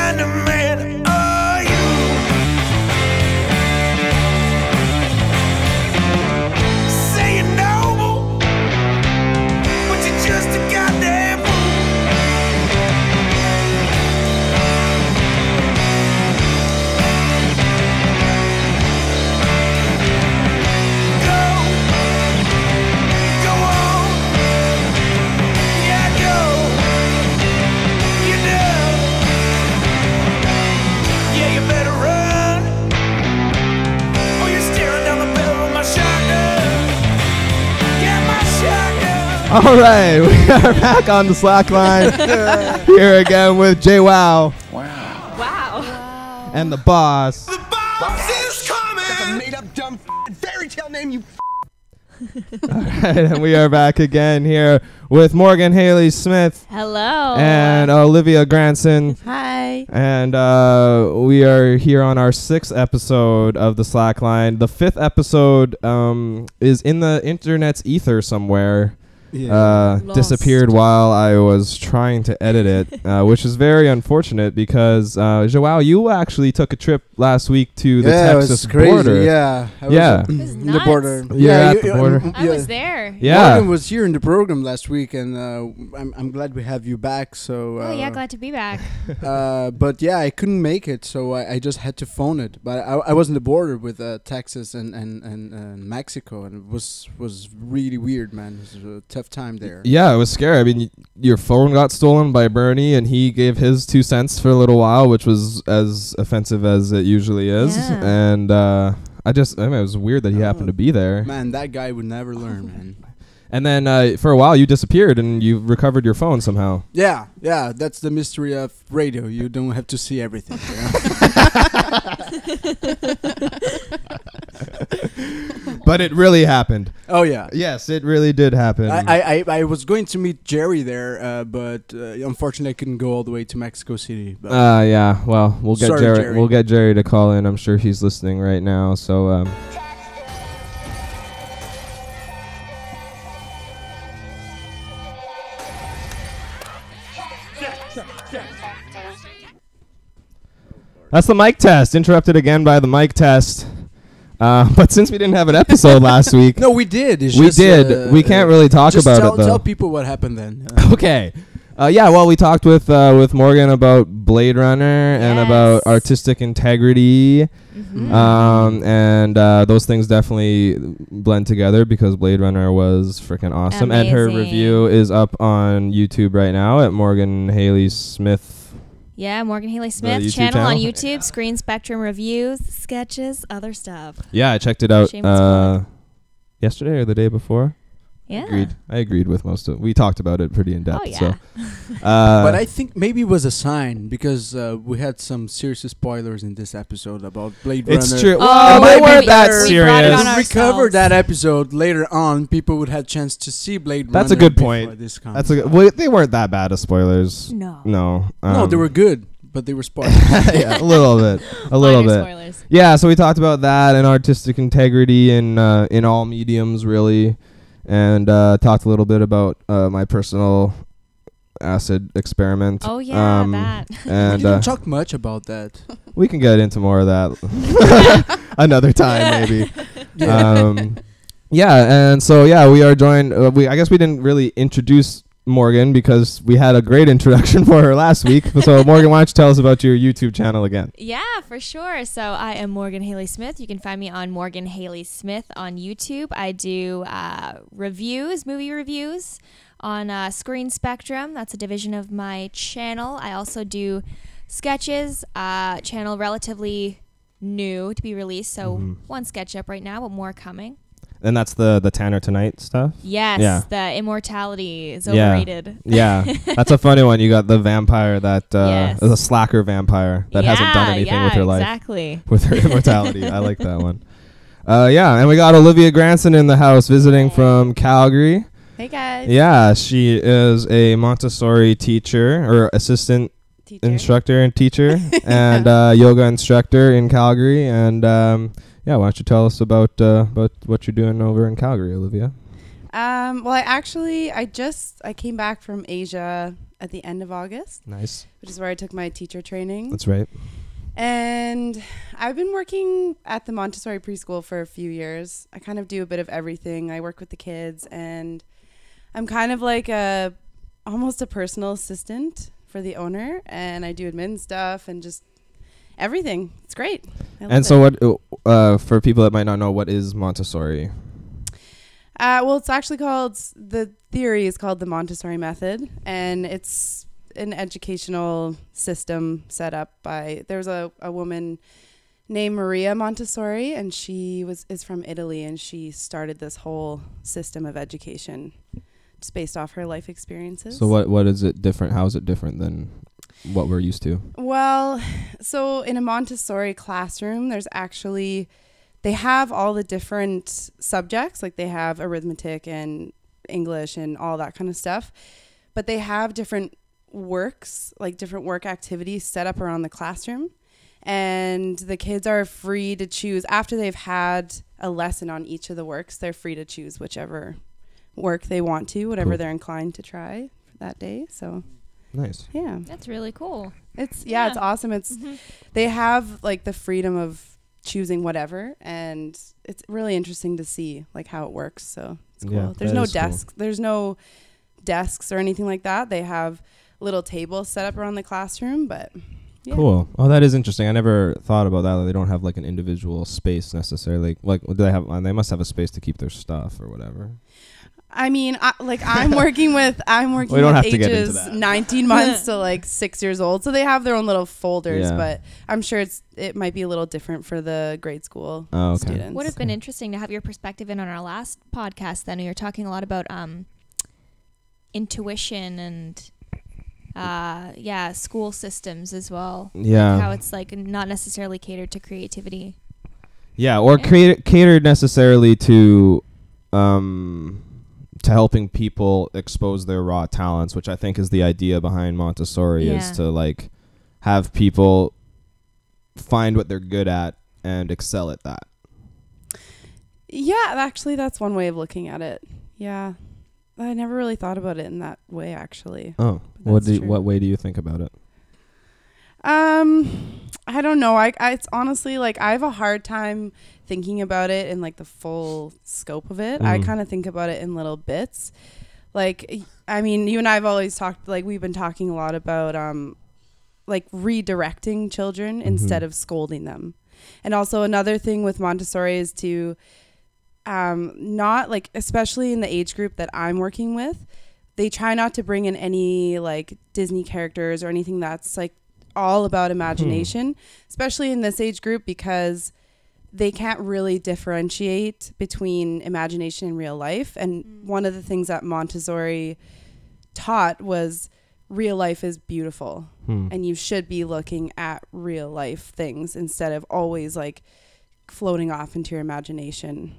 kind of man are you? Say you're noble, but you're just a goddamn fool. Go on, yeah, go. You know, yeah, you better run, or you're staring down the barrel of my shotgun. Yeah, my shotgun. All right, we are back on the slack line here again with JWoww Wow. and the boss. The boss is coming. Made up dumb fairy tale name, you. All right, and we are back again here with Morgan Hayley Smith Hello. and Olivia Granson. Hi. And we are here on our 6th episode of the Slackline. The 5th episode is in the internet's ether somewhere. Lost. Disappeared while I was trying to edit it, which is very unfortunate because Joao, you actually took a trip last week to the Texas it was crazy. border. Yeah, I was Yeah. It was in the nuts. border. You're at the border. I was there. Yeah. Morgan was here in the program last week, and I'm glad we have you back. So Oh yeah, glad to be back. but yeah, I couldn't make it, so I just had to phone it. But I was in the border with Texas and Mexico, and it was really weird, man. It was a tough time there. Yeah, it was scary. I mean, your phone got stolen by Bernie, and he gave his 2 cents for a little while, which was as offensive as it usually is. Yeah. And I mean, it was weird that he happened to be there. Man, that guy would never learn, man. And then for a while, you disappeared, and you recovered your phone somehow. Yeah, that's the mystery of radio. You don't have to see everything. But it really happened. Oh yeah. Yes, it really did happen. I was going to meet Jerry there, but unfortunately I couldn't go all the way to Mexico City. But Yeah. Well, we'll get Sorry, Jerry. Jerry. We'll get Jerry to call in. I'm sure he's listening right now. So. That's the mic test. Interrupted again by the mic test. But since we didn't have an episode last week, no, we did. It's we just, did. We can't really talk just about tell, it though. Tell people what happened then. Okay. Yeah, well, we talked with Morgan about Blade Runner and about artistic integrity. Mm-hmm. And those things definitely blend together because Blade Runner was freaking awesome. And her review is up on YouTube right now at Morgan Hayley Smith. Yeah, Morgan Hayley Smith channel on YouTube, Screen Spectrum reviews, sketches, other stuff. Yeah, I checked it out Shameless plug. yesterday or the day before. Yeah. I agreed with most of it. We talked about it pretty in depth. Oh, yeah. So. But I think maybe it was a sign because we had some serious spoilers in this episode about Blade Runner. It's true. Oh, Well, they weren't that we brought it serious. on If we covered ourselves. that episode later on, people would have chance to see Blade Runner. That's a good before point. This comes That's a out. well, they weren't that bad of spoilers. No. No. No, they were good, but they were spoiled. Yeah, a little bit. A little Minor bit. spoilers. Yeah, so we talked about that and artistic integrity in all mediums, really, and talked a little bit about my personal acid experiment. Oh, yeah, that. We And didn't talk much about that. we can get into more of that another time, maybe. Yeah, and so we are joined. I guess we didn't really introduce Morgan because we had a great introduction for her last week. So Morgan, why don't you tell us about your YouTube channel again? Yeah, for sure. So I am Morgan Hayley Smith. You can find me on Morgan Hayley Smith on YouTube. I do movie reviews on Screen Spectrum. That's a division of my channel. I also do sketches, channel relatively new to be released. So one sketch up right now, but more coming. And that's the Tanner Tonight stuff? Yes, Yeah. the immortality is Yeah. overrated. Yeah, that's a funny one. You got the vampire that Yes. is a slacker vampire that hasn't done anything with her life. Exactly. With her immortality. I like that one. And we got Olivia Granson in the house visiting from Calgary. Hey guys. Yeah, she is a Montessori teacher or assistant instructor and teacher and yoga instructor in Calgary. And why don't you tell us about what you're doing over in Calgary, Olivia? Well, I came back from Asia at the end of August. Nice. Which is where I took my teacher training. That's right. And I've been working at the Montessori preschool for a few years. I kind of do a bit of everything. I work with the kids, and I'm kind of like almost a personal assistant for the owner, and I do admin stuff and just everything. It's great. And so what, for people that might not know, what is Montessori? Well, it's actually the theory is called the Montessori Method, and it's an educational system set up by, there's a woman named Maria Montessori, and she is from Italy, and she started this whole system of education just based off her life experiences. So what is it different? How is it different than what we're used to? Well, so in a Montessori classroom, they have all the different subjects, like they have arithmetic and English and all that kind of stuff, but they have different works, like different work activities set up around the classroom, and the kids are free to choose after they've had a lesson on each of the works. They're free to choose whichever work they want to, whatever Cool. they're inclined to try for that day. So nice. yeah, That's really cool. it's awesome. It's they have like the freedom of choosing whatever, and it's really interesting to see like how it works. So it's cool. Yeah, There's that no is cool. desks. There's no desks or anything like that. They have little tables set up around the classroom, but yeah. Cool. Oh, that is interesting. I never thought about that. They don't have like an individual space necessarily. Like, do they have? They must have a space to keep their stuff or whatever. I mean, I'm working with We don't have to get into ages that. 19 months to like 6 years old, so they have their own little folders. Yeah. But I'm sure it might be a little different for the grade school students. Would have been interesting to have your perspective in on our last podcast. Then we were talking a lot about intuition and school systems as well. Yeah. Like how it's like not necessarily catered to creativity. Yeah, or catered necessarily to helping people expose their raw talents, which I think is the idea behind Montessori, is to like have people find what they're good at and excel at that. Yeah, actually, that's one way of looking at it. Yeah, I never really thought about it in that way, actually. Oh, what way do you think about it? I don't know. It's honestly like I have a hard time thinking about it in like the full scope of it. I kind of think about it in little bits. Like, I mean, you and I have always talked, like we've been talking a lot about like redirecting children instead of scolding them. And also another thing with Montessori is to not like, especially in the age group that I'm working with, they try not to bring in any like Disney characters or anything that's like all about imagination, especially in this age group, because they can't really differentiate between imagination and real life. And one of the things that Montessori taught was real life is beautiful and you should be looking at real life things instead of always like floating off into your imagination,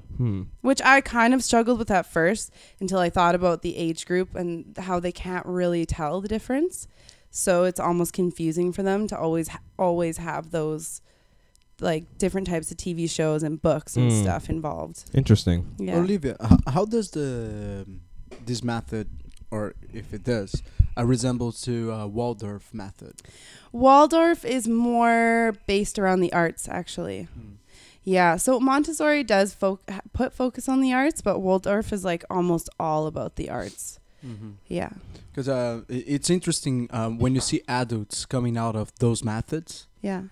which I kind of struggled with at first until I thought about the age group and how they can't really tell the difference. So it's almost confusing for them to always have those like different types of TV shows and books and stuff involved. Interesting. Yeah. Olivia, how does this method, or if it does, resemble to Waldorf method? Waldorf is more based around the arts, actually. Yeah, so Montessori does put focus on the arts, but Waldorf is like almost all about the arts. Yeah. Because it's interesting when you see adults coming out of those methods. Yeah.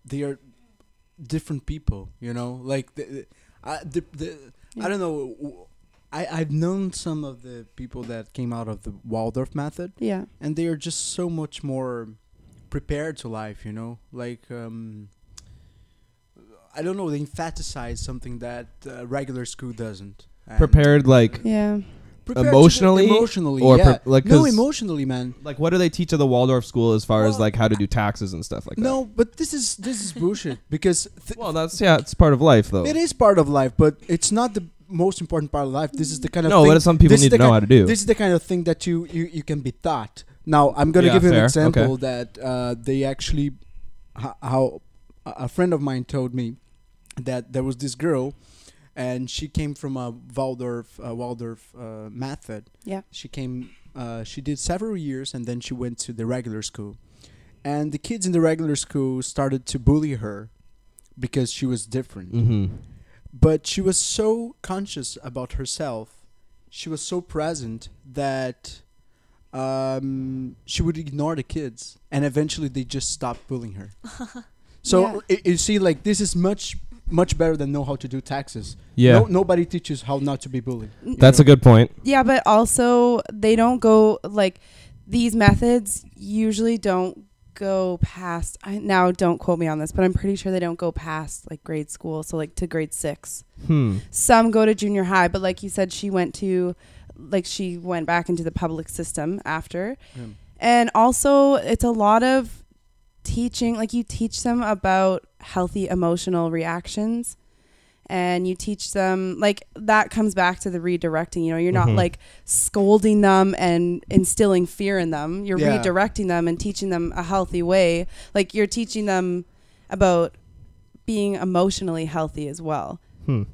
They are different people, you know. Like I don't know. I've known some of the people that came out of the Waldorf method. Yeah. And they are just so much more prepared to life, you know. Like I don't know. They emphasize something that regular school doesn't. Prepared, like emotionally, or yeah. No, 'cause emotionally, man. Like, what do they teach at the Waldorf school as far as like how to do taxes and stuff like that? No, but this is bullshit because well, it's part of life though. it is part of life, but it's not the most important part of life. This is the kind of no, thing, what some people need to know how to do. This is the kind of thing that you can be taught. Now, I'm gonna give you an example that they actually how a friend of mine told me that there was this girl and she came from a Waldorf method. Yeah. She came. She did several years, and then she went to the regular school. And the kids in the regular school started to bully her because she was different. Mm-hmm. But she was so conscious about herself. She was so present that she would ignore the kids. And eventually they just stopped bullying her. So you see, like, this is much better than know how to do taxes. Yeah. Nobody teaches how not to be bullied. That's a good point. Yeah, but also they don't go, like, these methods usually don't go past, now don't quote me on this, but I'm pretty sure they don't go past like grade school, so like to grade 6. Some go to junior high, but like you said, she went back into the public system after. And also it's a lot of teaching, like you teach them about healthy emotional reactions, and you teach them, like, that comes back to the redirecting. You know, you're not like scolding them and instilling fear in them. You're redirecting them and teaching them a healthy way. Like, you're teaching them about being emotionally healthy as well.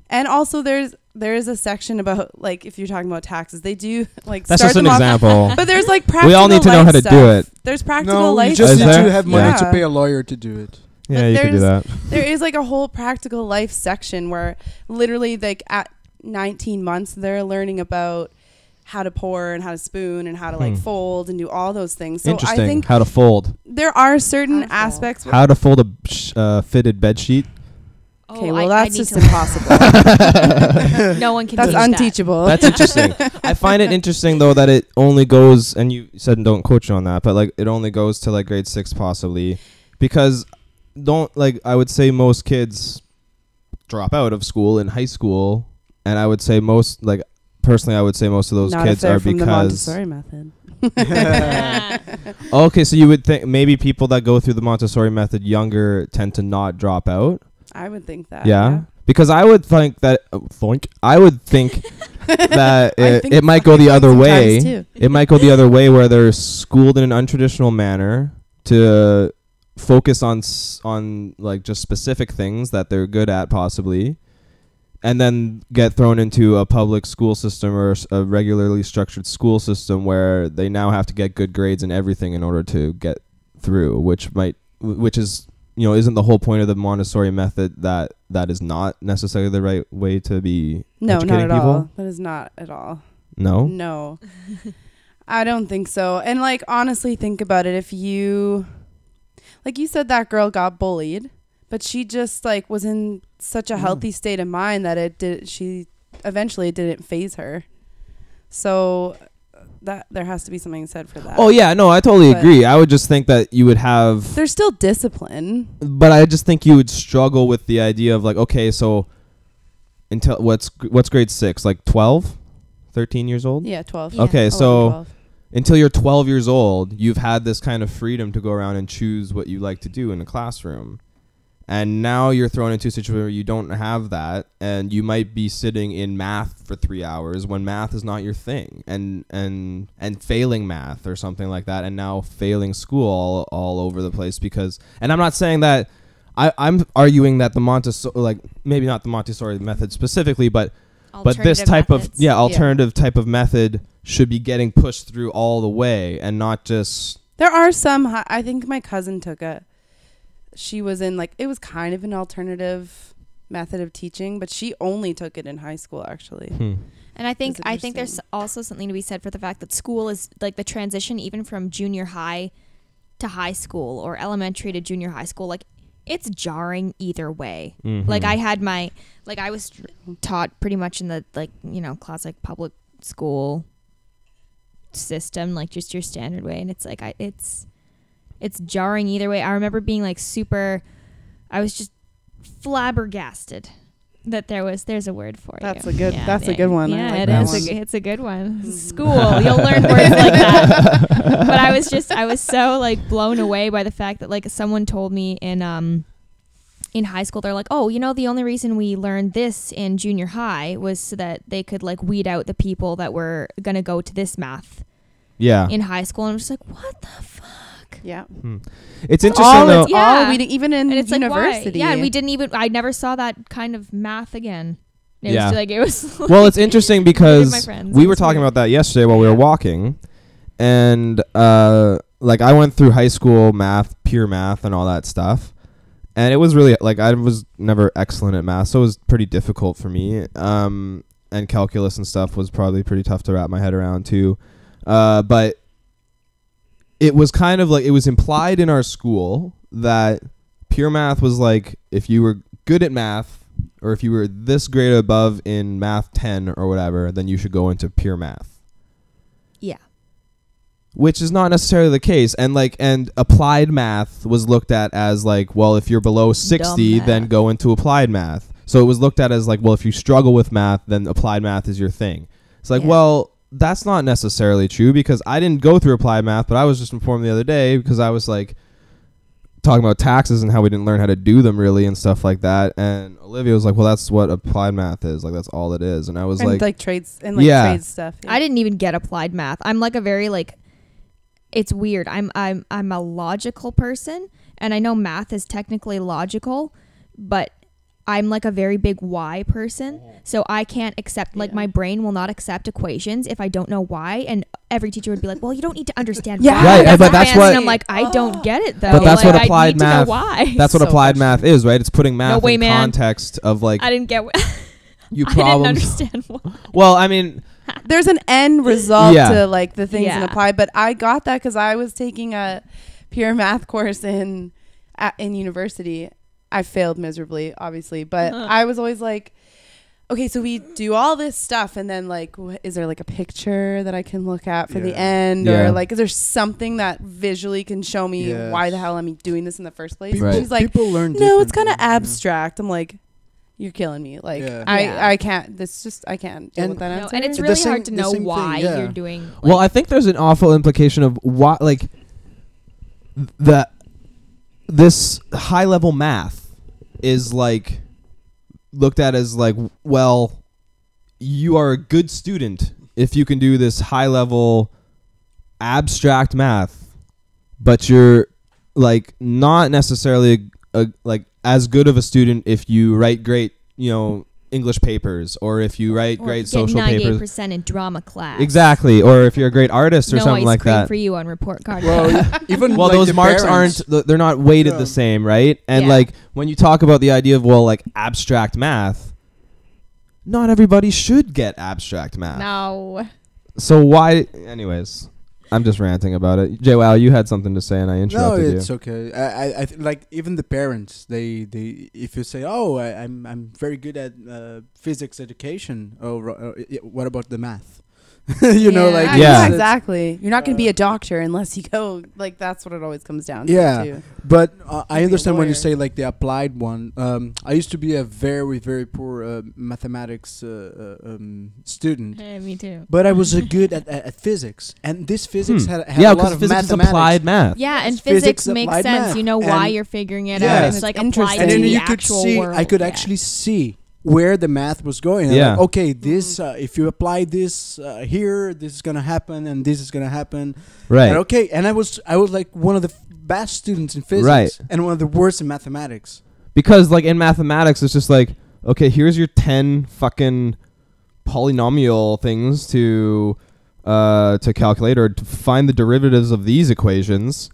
And also there is a section about, like, if you're talking about taxes, they do like that's start just an them off, example. but there's like practical. We all need to know how to do it. There's practical No, life you just stuff. need to have money to Yeah. pay a lawyer to do it. Yeah, you could do that. There is like a whole practical life section where literally, like, at 19 months they're learning about how to pour and how to spoon and how to like fold and do all those things. So Interesting. I think How to fold. there are certain aspects. How to fold a fitted bed sheet. Okay, well, that's just impossible. No one can That's teach that. unteachable. That's interesting. I find it interesting though that it only goes, and you said don't quote you on that, but like it only goes to like grade 6 possibly, because I would say most kids drop out of school in high school, and I would say most, like, personally I would say most of those Not kids if they're are from the because Montessori method. okay, so you would think maybe people that go through the Montessori method younger tend to not drop out. I would think that. Yeah. Because I would think that that it might go the other way. Too. It might go the other way where they're schooled in an untraditional manner to focus on like just specific things that they're good at possibly, and then get thrown into a public school system or a regularly structured school system where they now have to get good grades and everything in order to get through, which is, you know, isn't the whole point of the Montessori method that is not necessarily the right way to be educating not at people? all. That is not at all. No? I don't think so. And like, honestly, think about it. If you, like you said, that girl got bullied, but she just like was in such a healthy state of mind that it didn't phase her. So that there has to be something said for that. Oh yeah, no, I totally agree. I would just think that you would have, there's still discipline, but I just think you would struggle with the idea of like, okay, so until what's grade 6, like 12, 13 years old? Yeah, 12. Yeah. Okay, 11, so 12. until you're 12 years old, you've had this kind of freedom to go around and choose what you like to do in a classroom. And now you're thrown into a situation where you don't have that, and you might be sitting in math for 3 hours when math is not your thing, and failing math or something like that, and now failing school all over the place because. And I'm not saying that. I'm arguing that the Montessori, like maybe not the Montessori method specifically, but this type methods. of alternative type of method should be getting pushed through all the way, and not just. There are some. I think my cousin took it. She was in like, it was kind of an alternative method of teaching, but she only took it in high school actually. And I think there's also something to be said for the fact that school is like the transition even from junior high to high school or elementary to junior high school. Like, it's jarring either way. Like I was taught pretty much in the, like, you know, classic public school system, like just your standard way. And it's like, it's jarring either way. I remember being like I was just flabbergasted that there's a word for That's you. That's a good one. Yeah, I like it that is. one. It's a good one. School, you'll learn words like that. But I was so like blown away by the fact that like someone told me in high school, they're like, oh, you know, the only reason we learned this in junior high was so that they could like weed out the people that were gonna go to this math. Yeah. In high school, and I'm just like, what the fuck? Yeah. It's interesting though. Yeah. We didn't even in And it's university. like, why? Yeah, and I never saw that kind of math again It Yeah. was like it was. Well, it's interesting my because friends. we It were was talking weird. about that yesterday while we were walking, and like I went through high school math, pure math, and all that stuff, and it was really like I was never excellent at math, so it was pretty difficult for me. And calculus and stuff was probably pretty tough to wrap my head around too, but it was kind of like it was implied in our school that pure math was like if you were good at math. Or if you were this grade above in math 10 or whatever, then you should go into pure math. Yeah. Which is not necessarily the case. And applied math was looked at as like, well, if you're below 60, Dumb then math. go into applied math. So it was looked at as like, well, if you struggle with math, then applied math is your thing. It's like, Yeah. well, that's not necessarily true because I didn't go through applied math, but I was just informed the other day because I was like talking about taxes and how we didn't learn how to do them really and stuff like that. And Olivia was like, well, that's what applied math is. Like, that's all it is. And I was And like trades and like Yeah. trades stuff. Yeah. I didn't even get applied math. I'm like a very like. It's weird. I'm a logical person, and I know math is technically logical, but I'm like a very big why person. So I can't accept, like, my brain will not accept equations if I don't know why. And every teacher would be like, well, you don't need to understand Yeah. why. Right, but that's advanced. what- And I'm like, I don't get it though. But that's Like, what applied I need math. To know why. That's what So applied math is, right? It's putting math way, in man. context of like I didn't get. you I didn't problems. understand why. Well, I mean, There's an end result Yeah. to like the things in Yeah. apply, but I got that because I was taking a pure math course in university. I failed miserably, obviously, but I was always like, okay, so we do all this stuff, and then like, is there like a picture that I can look at for the Yeah. end, Yeah. or like, is there something that visually can show me Yes. why the hell I'm doing this in the first place? People, Right. She's like, people learn no, it's kind of differently, abstract. I'm like, you're killing me. Like, Yeah. Yeah. I can't. This just I can't deal And- with that No, answer. and it's The really same- hard to the know same thing, why yeah. you're doing. well, I think there's an awful implication of why, like, that this high level math is like looked at as like, well, you are a good student if you can do this high level abstract math, but you're like not necessarily like as good of a student if you write great, English papers, or if you write or great get social 98% papers. in drama class. Exactly, or if you're a great artist or No something ice like cream that. for you on report card. Well, even Well, like those the marks parents- they're not weighted Yeah. the same, right? And Yeah. like when you talk about the idea of, well, like abstract math, not everybody should get abstract math. No. So why, anyways, I'm just ranting about it. JWoww, you had something to say and I No, interrupted it's you. okay. I like even the parents. They if you say, oh, I'm very good at physics education. Oh, what about the math? you know, like Yeah. it's- exactly. You're not going to be a doctor unless you go. Like that's what it always comes down Yeah. to. But I be a understand when you lawyer. say like the applied one. I used to be a very very poor mathematics student. Me too. But I was good at physics, and this physics had Yeah, a lot because of physics is mathematics. applied math. Yeah, and Yes, physics physics makes applied sense. math. You know why And- you're figuring it Yeah. out. It's It's like interesting. applied And to then the you could actual see, world. I could Yeah. actually see where the math was going. And Yeah. like, okay, this if you apply this here, this is gonna happen, and this is gonna happen. Right. And okay, and I was like one of the best students in physics, Right. and one of the worst in mathematics. Because like in mathematics, it's just like, okay, here's your 10 fucking polynomial things to calculate or to find the derivatives of these equations,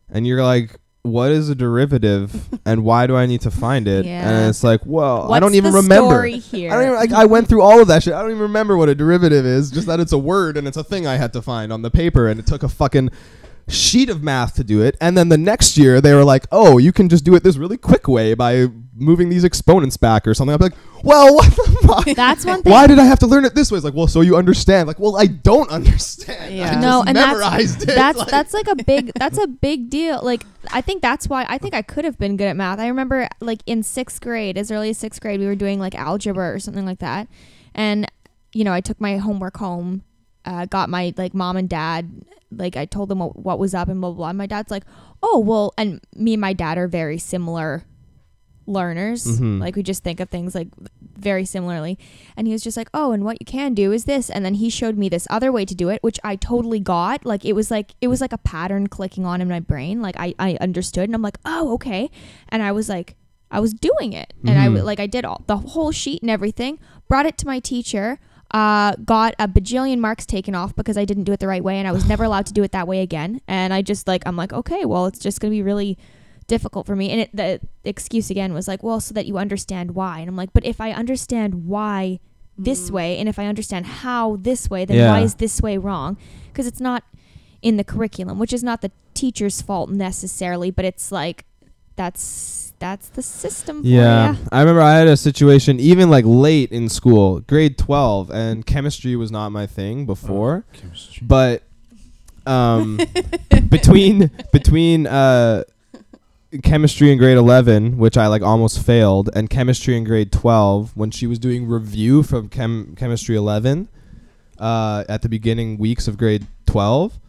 and you're like, what is a derivative and why do I need to find it? Yeah. And it's like, well, I What's don't even the remember. story here? I don't even, like, I went through all of that shit. I don't even remember what a derivative is, just that it's a word and it's a thing I had to find on the paper, and it took a fucking sheet of math to do it. And then the next year they were like, oh, you can just do it this really quick way by moving these exponents back or something. I'm like, well, what the fuck? That's one thing. Why did I have to learn it this way? It's like, well, so you understand. Like, well, I don't understand. Yeah. I No, just and memorized it. that's like a big deal. Like I think that's why I think I could have been good at math. I remember like in 6th grade, as early as 6th grade, we were doing like algebra or something like that, and I took my homework home, got my like mom and dad, like I told them what was up and blah blah blah. And my dad's like, oh well, and me and my dad are very similar learners. Mhm. Like we just think of things like very similarly, and he was just like, oh, and what you can do is this, and then he showed me this other way to do it, which I totally got. Like it was like a pattern clicking on in my brain. Like I understood, and I'm like, oh, okay. And I was like, I was doing it. And I did all the whole sheet and everything, brought it to my teacher, got a bajillion marks taken off because I didn't do it the right way, and I was never allowed to do it that way again. And I just I'm like, okay, well, it's just going to be really difficult for me. And the excuse again was like, well, so that you understand why. And I'm like, but if I understand why this way, and if I understand how this way, then why is this way wrong? Because it's not in the curriculum, which is not the teacher's fault necessarily, but it's like that's the system for ya. I remember I had a situation even like late in school, grade 12, and chemistry was not my thing before. But between chemistry in grade 11, which I like almost failed, and chemistry in grade 12, when she was doing review from chemistry 11 at the beginning weeks of grade 12,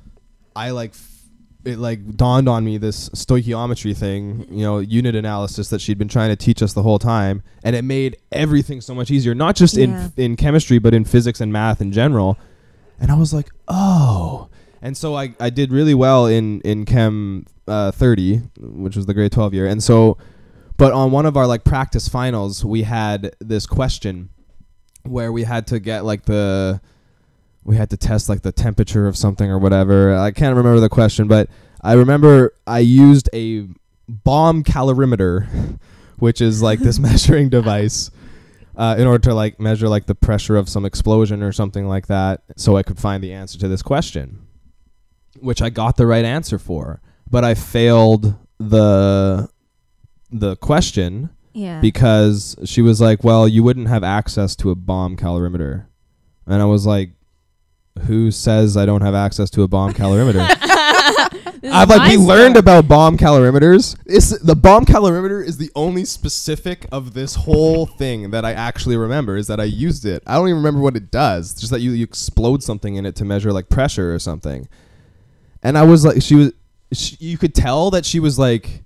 it dawned on me this stoichiometry thing, unit analysis that she'd been trying to teach us the whole time, and it made everything so much easier, not just in chemistry, but in physics and math in general. And I was like, oh. And so I did really well in Chem 30, which was the grade 12 year. And so, but on one of our like practice finals, we had this question where we had to get we had to test like the temperature of something or whatever. I can't remember the question, but I remember I used a bomb calorimeter, which is like this measuring device, in order to like measure like the pressure of some explosion or something like that, so I could find the answer to this question, which I got the right answer for, but I failed the question because she was like, well, you wouldn't have access to a bomb calorimeter. And I was like, who says I don't have access to a bomb calorimeter? We learned about bomb calorimeters. The bomb calorimeter is the only specific of this whole thing that I actually remember, is that I used it. I don't even remember what it does. It's just that you explode something in it to measure like pressure or something. And I was like, you could tell that she was like,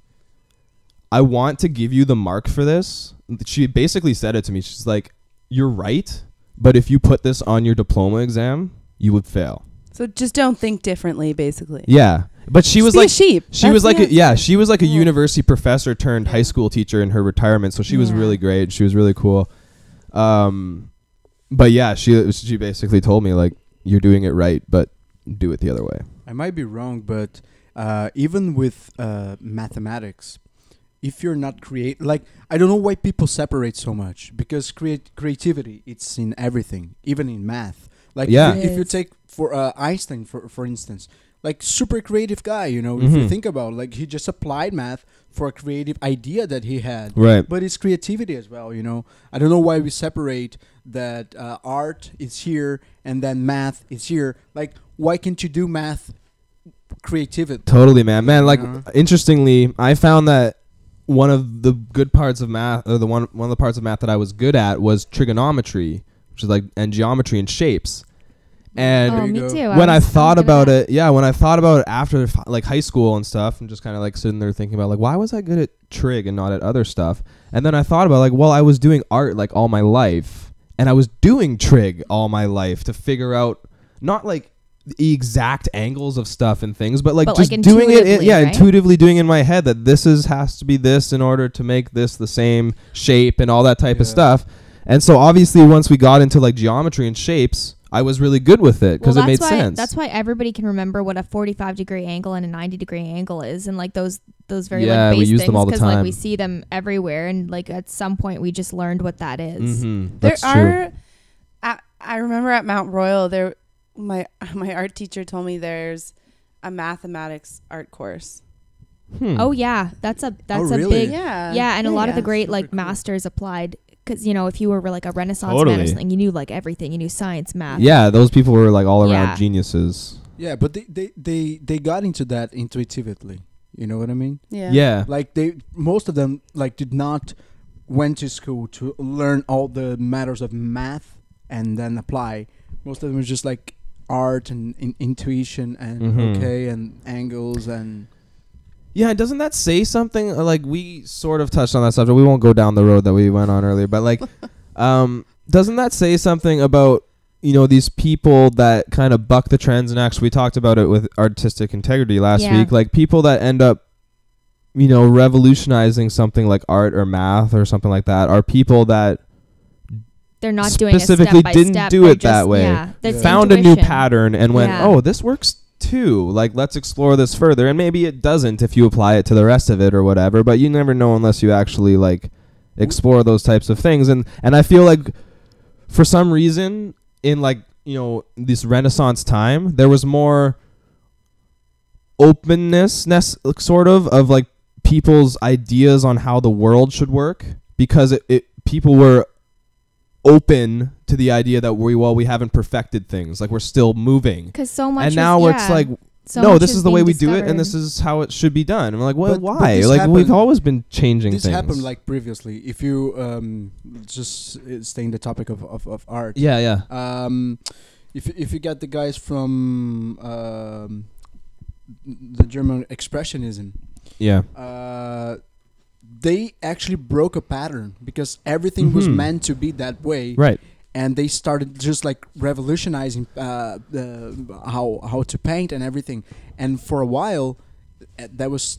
I want to give you the mark for this. She basically said it to me. She's like, you're right, but if you put this on your diploma exam, you would fail. So just don't think differently, basically. Yeah. But she was be like a sheep. She was like she was like a university professor turned high school teacher in her retirement, so she was really great. She was really cool. But yeah, she basically told me like, you're doing it right, but do it the other way. I might be wrong, but even with mathematics, if you're not I don't know why people separate so much, because creativity, it's in everything, even in math. Like if you take for Einstein, for instance, like super creative guy, if you think about it, like he just applied math for a creative idea that he had. Right. But it's creativity as well, I don't know why we separate that art is here and then math is here. Like, why can't you do math creativity? Totally, man. Like, interestingly, I found that one of the good parts of math, or one of the parts of math that I was good at, was trigonometry, which is like, and geometry and shapes. And me too. when I thought about it after like high school and stuff, and just kind of like sitting there thinking about like, why was I good at trig and not at other stuff? And then I thought about like, well, I was doing art like all my life, and I was doing trig all my life to figure out not like the exact angles of stuff and things, but just doing it intuitively doing in my head that has to be this in order to make this the same shape and all that type of stuff. And so obviously once we got into like geometry and shapes, I was really good with it because it made sense. That's why everybody can remember what a 45-degree angle and a 90-degree angle is, and like those very we base use things, them all the time. Like we see them everywhere, and like at some point we just learned what that is. That's true. I remember at Mount Royal there, my art teacher told me there's a mathematics art course. Oh yeah, that's a really? big and a lot of the great super like cool. masters applied. Because, if you were like a Renaissance man or something, you knew like everything. You knew science, math. Yeah, those people were like all around geniuses. Yeah, but they got into that intuitively. You know what I mean? Yeah. Like most of them like did not went to school to learn all the matters of math and then apply. Most of them was just like art and intuition and and angles and. Yeah, doesn't that say something? Like, we sort of touched on that subject. We won't go down the road that we went on earlier, but like, doesn't that say something about, these people that kind of buck the trends? And actually, we talked about it with artistic integrity last week. Like, people that end up revolutionizing something like art or math or something like that are people that they're not doing specifically it step by didn't step. do They're it that way. That's Found a new intuition. pattern and went, Yeah. oh, this works too. Like, let's explore this further. And maybe it doesn't if you apply it to the rest of it or whatever. But you never know unless you actually like explore those types of things. And I feel like for some reason in like this Renaissance time, there was more openness sort of like people's ideas on how the world should work, because people were open to the idea that we haven't perfected things, like we're still moving, because so much and now it's like so no, much this is is the way being we do it discovered. and this is how it should be done. And we're like, well, But why? this Like happened- we've always been changing This things. happened like previously. If you just staying the topic of art. yeah. If you get the guys from the German Expressionism, Yeah. they actually broke a pattern because everything was Mhm. meant to be that way. Right. And they started just like revolutionizing how to paint and everything. And for a while, that was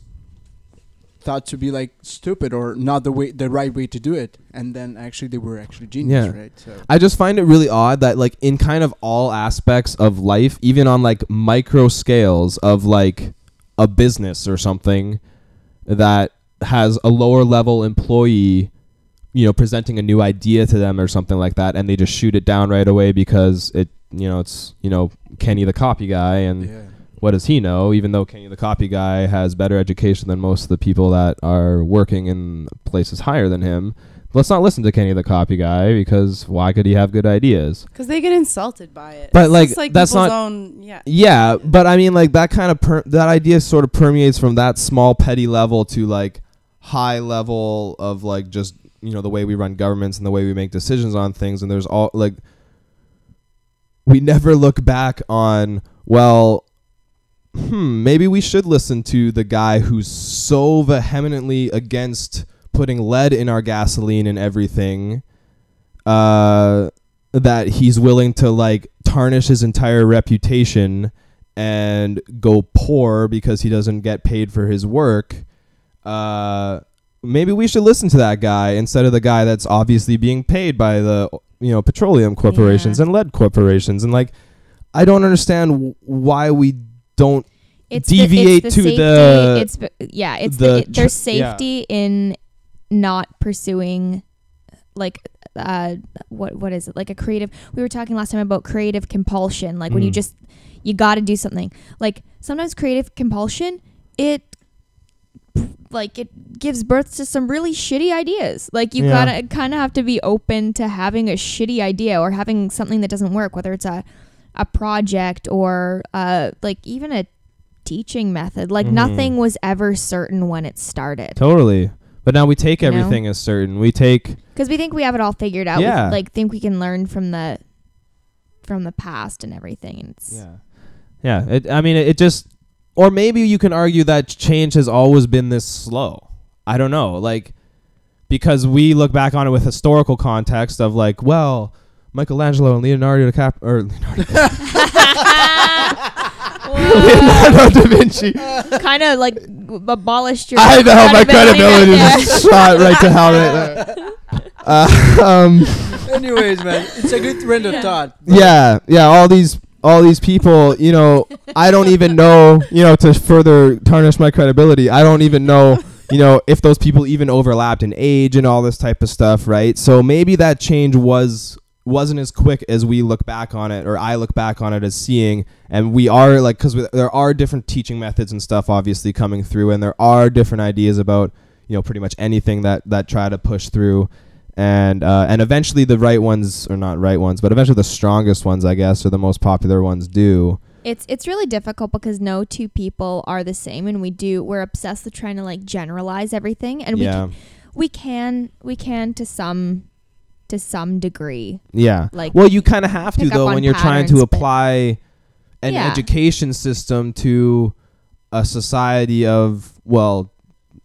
thought to be like stupid or not the right way to do it. And then actually they were actually genius, Yeah. right? So I just find it really odd that like in kind of all aspects of life, even on like micro scales of like a business or something that has a lower level employee, presenting a new idea to them or something like that, and they just shoot it down right away because it's Kenny the copy guy, and yeah. what does he know? Even though Kenny the copy guy has better education than most of the people that are working in places higher than him. Let's not listen to Kenny the copy guy, because why could he have good ideas? Because they get insulted by it. But, It's like, just, like that's people's not- own, yeah. Yeah, but I mean, like that kind of that idea sort of permeates from that small petty level to like high level of like just the way we run governments and the way we make decisions on things. And there's all like we never look back on, well, maybe we should listen to the guy who's so vehemently against putting lead in our gasoline and everything, that he's willing to like tarnish his entire reputation and go poor because he doesn't get paid for his work. Maybe we should listen to that guy instead of the guy that's obviously being paid by the petroleum corporations and lead corporations. And like, I don't understand why we don't deviate to there's safety in not pursuing like what is it, like a creative, we were talking last time about creative compulsion, like when you got to do something. Like sometimes creative compulsion, it gives birth to some really shitty ideas. Like you gotta kind of have to be open to having a shitty idea or having something that doesn't work, whether it's a project or like even a teaching method. Like nothing was ever certain when it started. Totally. But now we take You know? everything as certain. We take Because we think we have it all figured out. Yeah. We think we can learn from the past and everything. And it's it just, or maybe you can argue that change has always been this slow. I don't know, like, because we look back on it with historical context of like, well, Michelangelo and Leonardo Leonardo da Vinci. kind of like abolished your I know my credibility right is shot right to hell right there. Anyways, man, it's a good trend of thought. Yeah, all these people, I don't even know, to further tarnish my credibility, I don't even know, if those people even overlapped in age and all this type of stuff, right? So maybe that change wasn't as quick as we look back on it, or I look back on it as seeing, and we are like, because there are different teaching methods and stuff obviously coming through, and there are different ideas about, pretty much anything that try to push through. And eventually the right ones, or not right ones, but eventually the strongest ones, I guess, or the most popular ones do. It's really difficult because no two people are the same, and we're obsessed with trying to like generalize everything, and we can to some degree. Yeah. Like, well, you kind of have to pick up though on when you're trying to patterns, but- apply an Yeah. education system to a society of, well,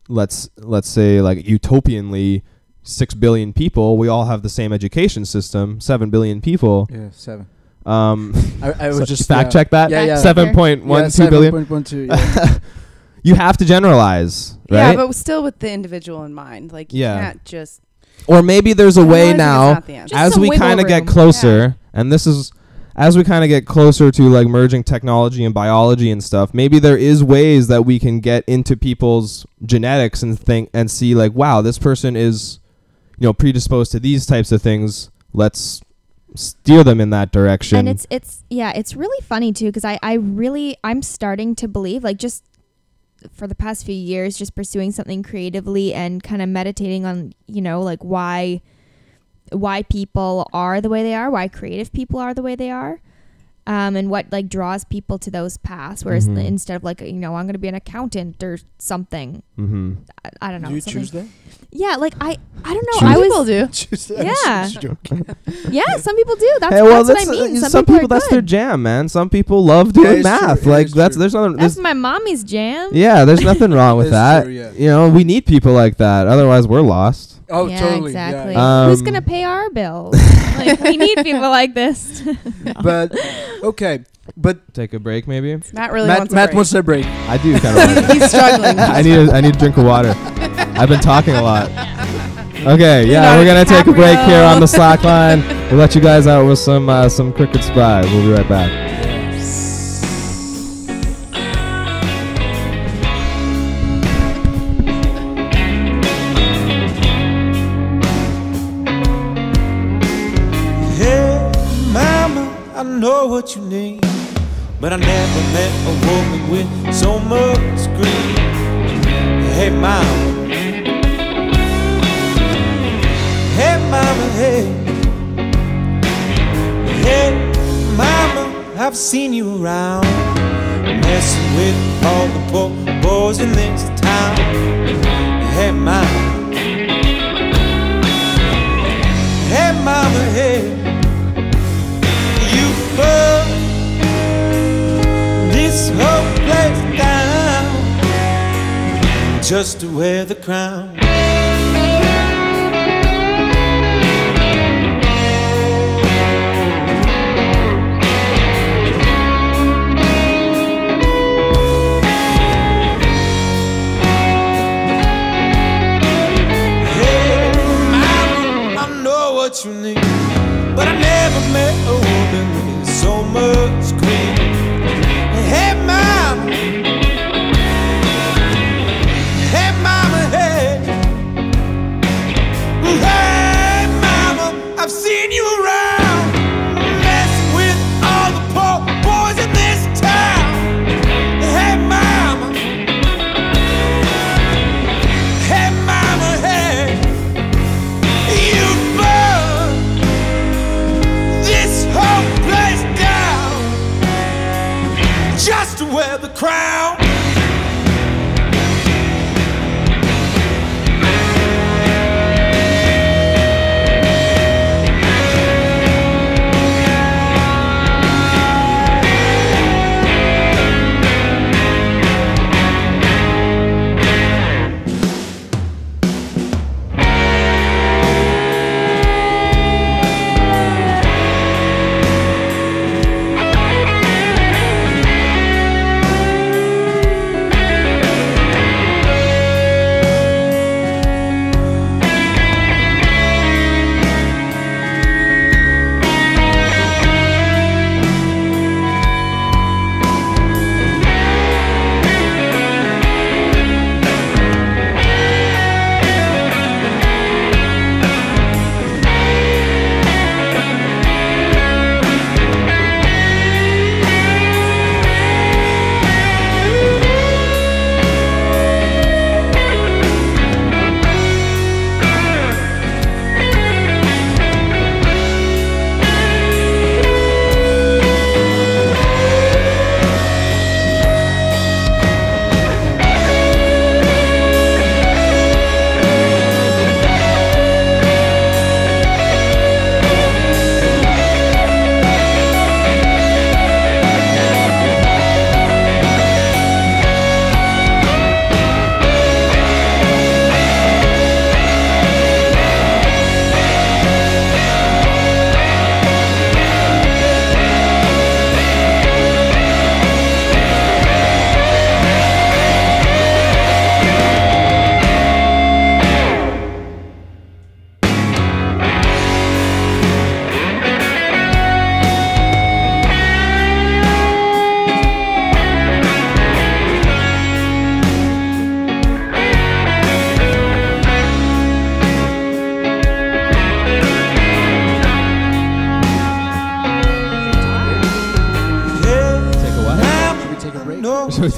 let's say like utopianly 6 billion people. We all have the same education system. 7 billion people. Yeah, 7. I was just fact check that. Yeah, yeah. 7.12 billion. 7.12. Yeah. you have to generalize, right? Yeah, but still with the individual in mind. Like, you Yeah. can't just. Or maybe there's a way Realizing it's now, not the answer. Just as some we wiggle kind of get room. closer, and this is as we kind of get closer to like merging technology and biology and stuff, maybe there is ways that we can get into people's genetics and think and see like, wow, this person is, predisposed to these types of things. Let's steer them in that direction. And it's really funny too, because I'm starting to believe, like, just for the past few years, just pursuing something creatively and kind of meditating on, like why people are the way they are, why creative people are the way they are, and what like draws people to those paths. Whereas instead of like, I'm going to be an accountant or something. I don't know. Do you something. choose that? Yeah, like I don't know. Some I people was do. Choose that? Yeah. Yeah, some people do. That's, Hey, well, that's what I mean. some people are that's their good. jam, man. Some people love doing it's math. true. Like It's that's true. there's nothing. That's There's, my mommy's jam. yeah, there's nothing wrong with That's that. true, yeah. We need people like that. Otherwise, we're lost. Oh, Yeah, totally. exactly. Yeah. Who's gonna pay our bills? Like, we need people like this. But okay, but Take a break, maybe. Matt really Matt, wants Matt a break. wants a break. I do kind of. want it. He's struggling. I need a drink of water. I've been talking a lot. Okay, yeah, not we're gonna take a break DiCaprio. here on the Slack line. We'll let you guys out with some Crooked Spies. We'll be right back. Hey, mama, I know what you need, but I never met a woman with so much greed. Hey, mama. Hey, mama, hey. Hey, mama, I've seen you around, messing with all the poor boys in this town. Hey, mama. Hey, mama, hey. You burn this whole place down just to wear the crown. Hey, mama, I know what you need, but I never met a woman with so much cream. Hey, mama. Hey, mama, hey.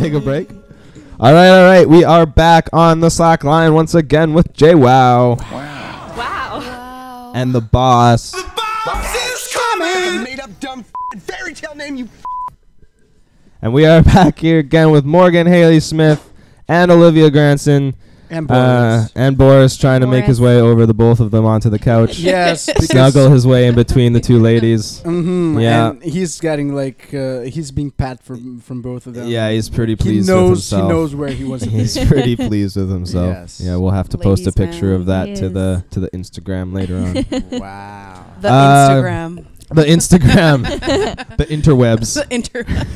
take a break? All right. We are back on the Slack line once again with JWoww. Wow. And the boss. The boss is coming! Made up dumb fairy tale name, you. And we are back here again with Morgan Hayley Smith and Olivia Granson. And Boris trying to make his way over the both of them onto the couch. Yes. Snuggle his way in between the two ladies. Mm-hmm. Yeah. And he's getting like he's being pat from both of them. Yeah, he's pretty pleased He with knows himself. he knows where he wants to be. He's pretty pleased with himself. Yes. Yeah, we'll have to post a Ladies' picture of that man. to the Instagram later on. Wow. The Instagram. The Instagram, the interwebs. The internet.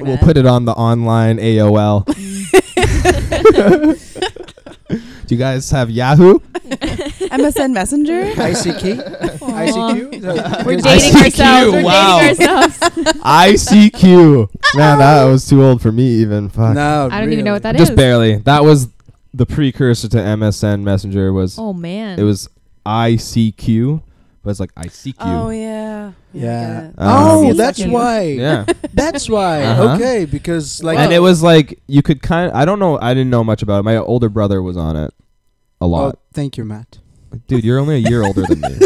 We'll put it on the online AOL. Do you guys have Yahoo? MSN Messenger. ICQ. ICQ. We're ICQ, dating ourselves. We're wow. dating ourselves. ICQ. Man, that was too old for me even. Fuck. No, I don't even know what that is. Just barely. That was the precursor to MSN Messenger. Was Oh man. it was ICQ, but it's like ICQ. Oh yeah. Yeah. Oh, that's Second. why. Yeah. That's why. Uh-huh. Okay, because like And it was like you could kind of, I don't know, I didn't know much about it. My older brother was on it a Oh, lot. thank you, Matt. Dude, you're only a year older than me.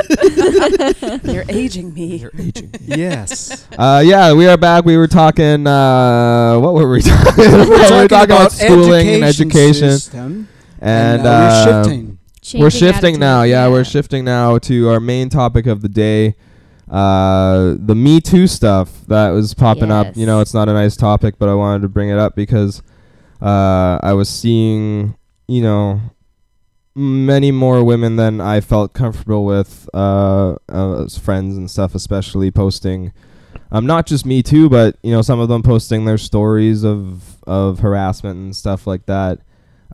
You're aging me. You're aging. Yes. Yeah, we are back. We were talking, what were we talking about? We were talking about schooling and education. System, And we're shifting. we're shifting attitude, now. Yeah, we're shifting now to our main topic of the day. The Me Too stuff that was popping up. You know, Yes. it's not a nice topic, but I wanted to bring it up because I was seeing, you know, many more women than I felt comfortable with, as friends and stuff, especially posting, not just Me Too, but you know, some of them posting their stories of harassment and stuff like that.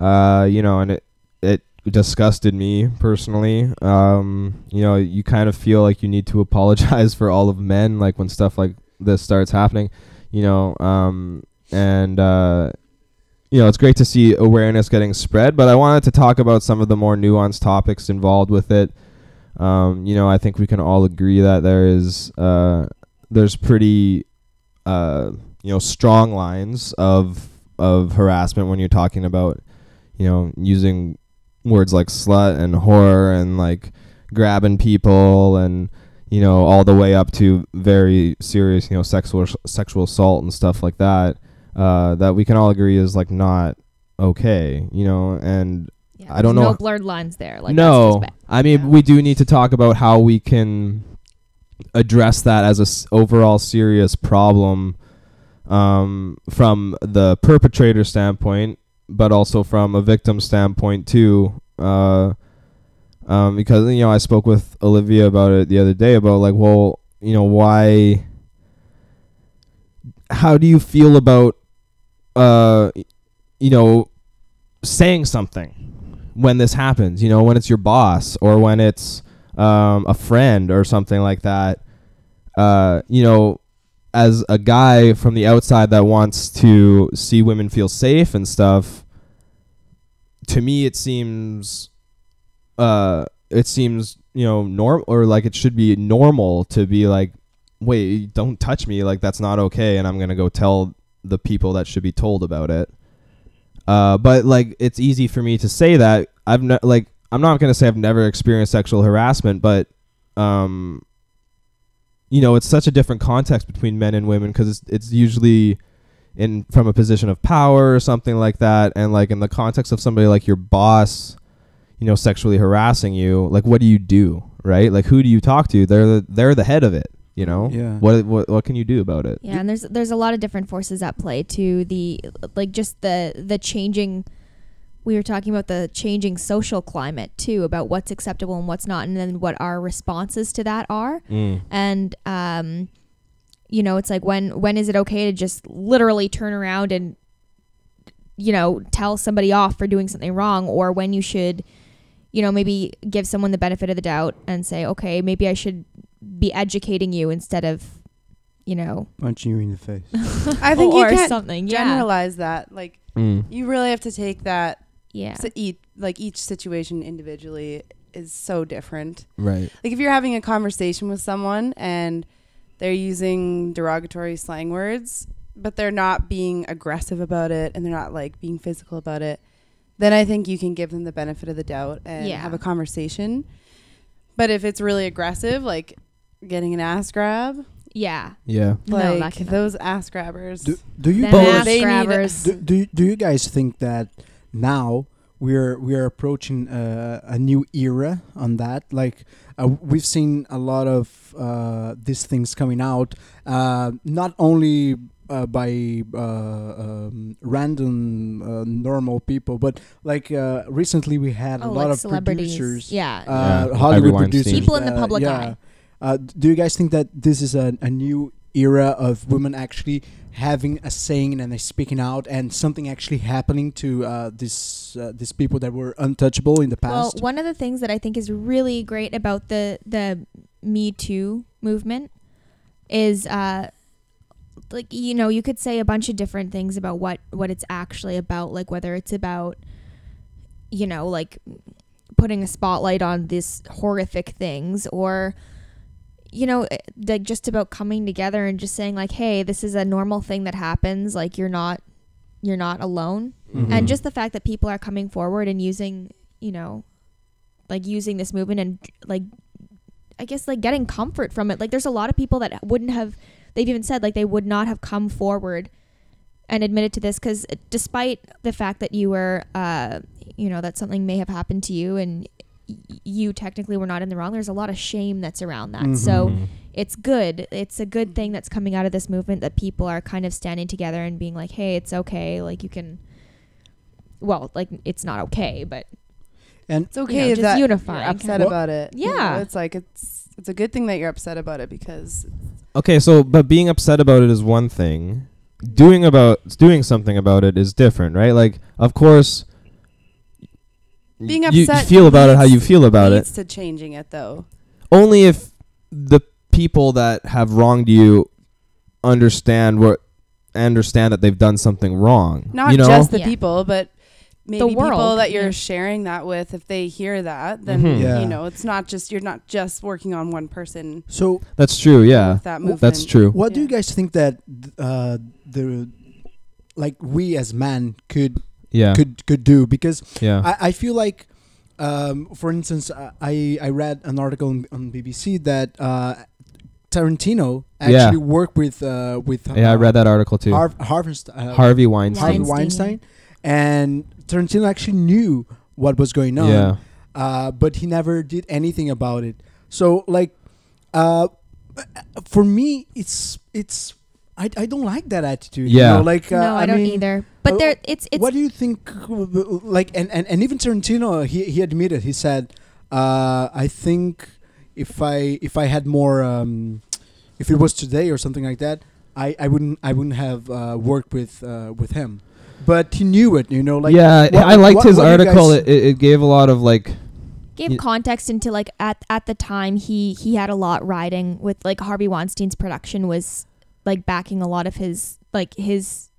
You know, and it disgusted me personally. You know, you kind of feel like you need to apologize for all of men, like when stuff like this starts happening. You know, and you know, it's great to see awareness getting spread, but I wanted to talk about some of the more nuanced topics involved with it. You know, I think we can all agree that there's pretty, you know, strong lines of harassment when you're talking about, you know, using words like slut and whore and like grabbing people and, you know, all the way up to very serious, you know, sexual assault and stuff like that. That we can all agree is like not okay, you know, and Yeah, I don't there's know. No blurred lines there. Like No, that's just bad. I mean, we do need to talk about how we can address that as a overall serious problem, from the perpetrator standpoint, but also from a victim standpoint too. Because, you know, I spoke with Olivia about it the other day about like, well, you know, how do you feel about, you know, saying something when this happens, you know, when it's your boss or when it's a friend or something like that, you know, as a guy from the outside that wants to see women feel safe and stuff, to me it seems, you know, normal, or like it should be normal to be like, wait, don't touch me, like that's not okay, and I'm gonna go tell the people that should be told about it. But like, it's easy for me to say that. I'm not gonna say I've never experienced sexual harassment, but you know, it's such a different context between men and women because it's usually from a position of power or something like that, and like in the context of somebody like your boss, you know, sexually harassing you, like what do you do, right? Like who do you talk to? They're the head of it. You know, Yeah. What can you do about it? Yeah, and there's a lot of different forces at play to the, like, just the changing. We were talking about the changing social climate too, about what's acceptable and what's not, and then what our responses to that are. And you know, it's like when is it okay to just literally turn around and, you know, tell somebody off for doing something wrong, or when you should, you know, maybe give someone the benefit of the doubt and say, okay, maybe I should be educating you instead of, you know, punching you in the face. I think or you can't something. generalize that. Like you really have to take that. Yeah. So each situation individually is so different. Right. Like if you're having a conversation with someone and they're using derogatory slang words, but they're not being aggressive about it and they're not like being physical about it, then I think you can give them the benefit of the doubt and have a conversation. But if it's really aggressive, like getting an ass grab, yeah, like those ass grabbers. Do you both do you guys think that now we're approaching a new era on that? Like we've seen a lot of these things coming out, not only by random normal people, but like recently we had a lot of producers, Hollywood producers, people in the public eye. Do you guys think that this is a new era of women actually having a saying and speaking out, and something actually happening to these people that were untouchable in the past? Well, one of the things that I think is really great about the Me Too movement is like, you know, you could say a bunch of different things about what it's actually about, like whether it's about, you know, like putting a spotlight on these horrific things, or, you know, like just about coming together and just saying like, hey, this is a normal thing that happens, like you're not alone. Mm-hmm. And just the fact that people are coming forward and using, you know, like using this movement and like, I guess like getting comfort from it. Like there's a lot of people that wouldn't have, they've even said like they would not have come forward and admitted to this, because despite the fact that you were, you know, that something may have happened to you and you technically were not in the wrong, there's a lot of shame that's around that. Mm-hmm. So it's good. It's a good thing that's coming out of this movement, that people are kind of standing together and being like, hey, it's okay. Like you can, well, like it's not okay, but and it's okay, you know, just unifying. You're upset about it. Yeah. You know, it's like, it's a good thing that you're upset about it, because okay, so but being upset about it is one thing. Doing something about it is different, right? Like, of course, being upset, you feel about it how you feel about it. Leads to changing it, though. Only if the people that have wronged you understand that they've done something wrong. Not you know? just the people, but maybe the world, people that you're sharing that with. If they hear that, then you know, it's not just, you're not just working on one person. So that's true. Yeah, that movement. That's true. What do you guys think that the like we as men could do? Because I feel like, for instance, I read an article on BBC that Tarantino actually worked with I read that article too. Harvey Weinstein, and Tarantino actually knew what was going on, but he never did anything about it. So like, for me, it's I don't like that attitude. Yeah. You know, like no, I don't either. But there, it's. What do you think? Like, and even Tarantino, he admitted. He said, "I think if I had more, if it was today or something like that, I wouldn't have worked with him." But he knew it, you know. Like, I liked his article. It gave a lot of like. Gave context into like at the time he had a lot riding with, like, Harvey Weinstein's production was like backing a lot of his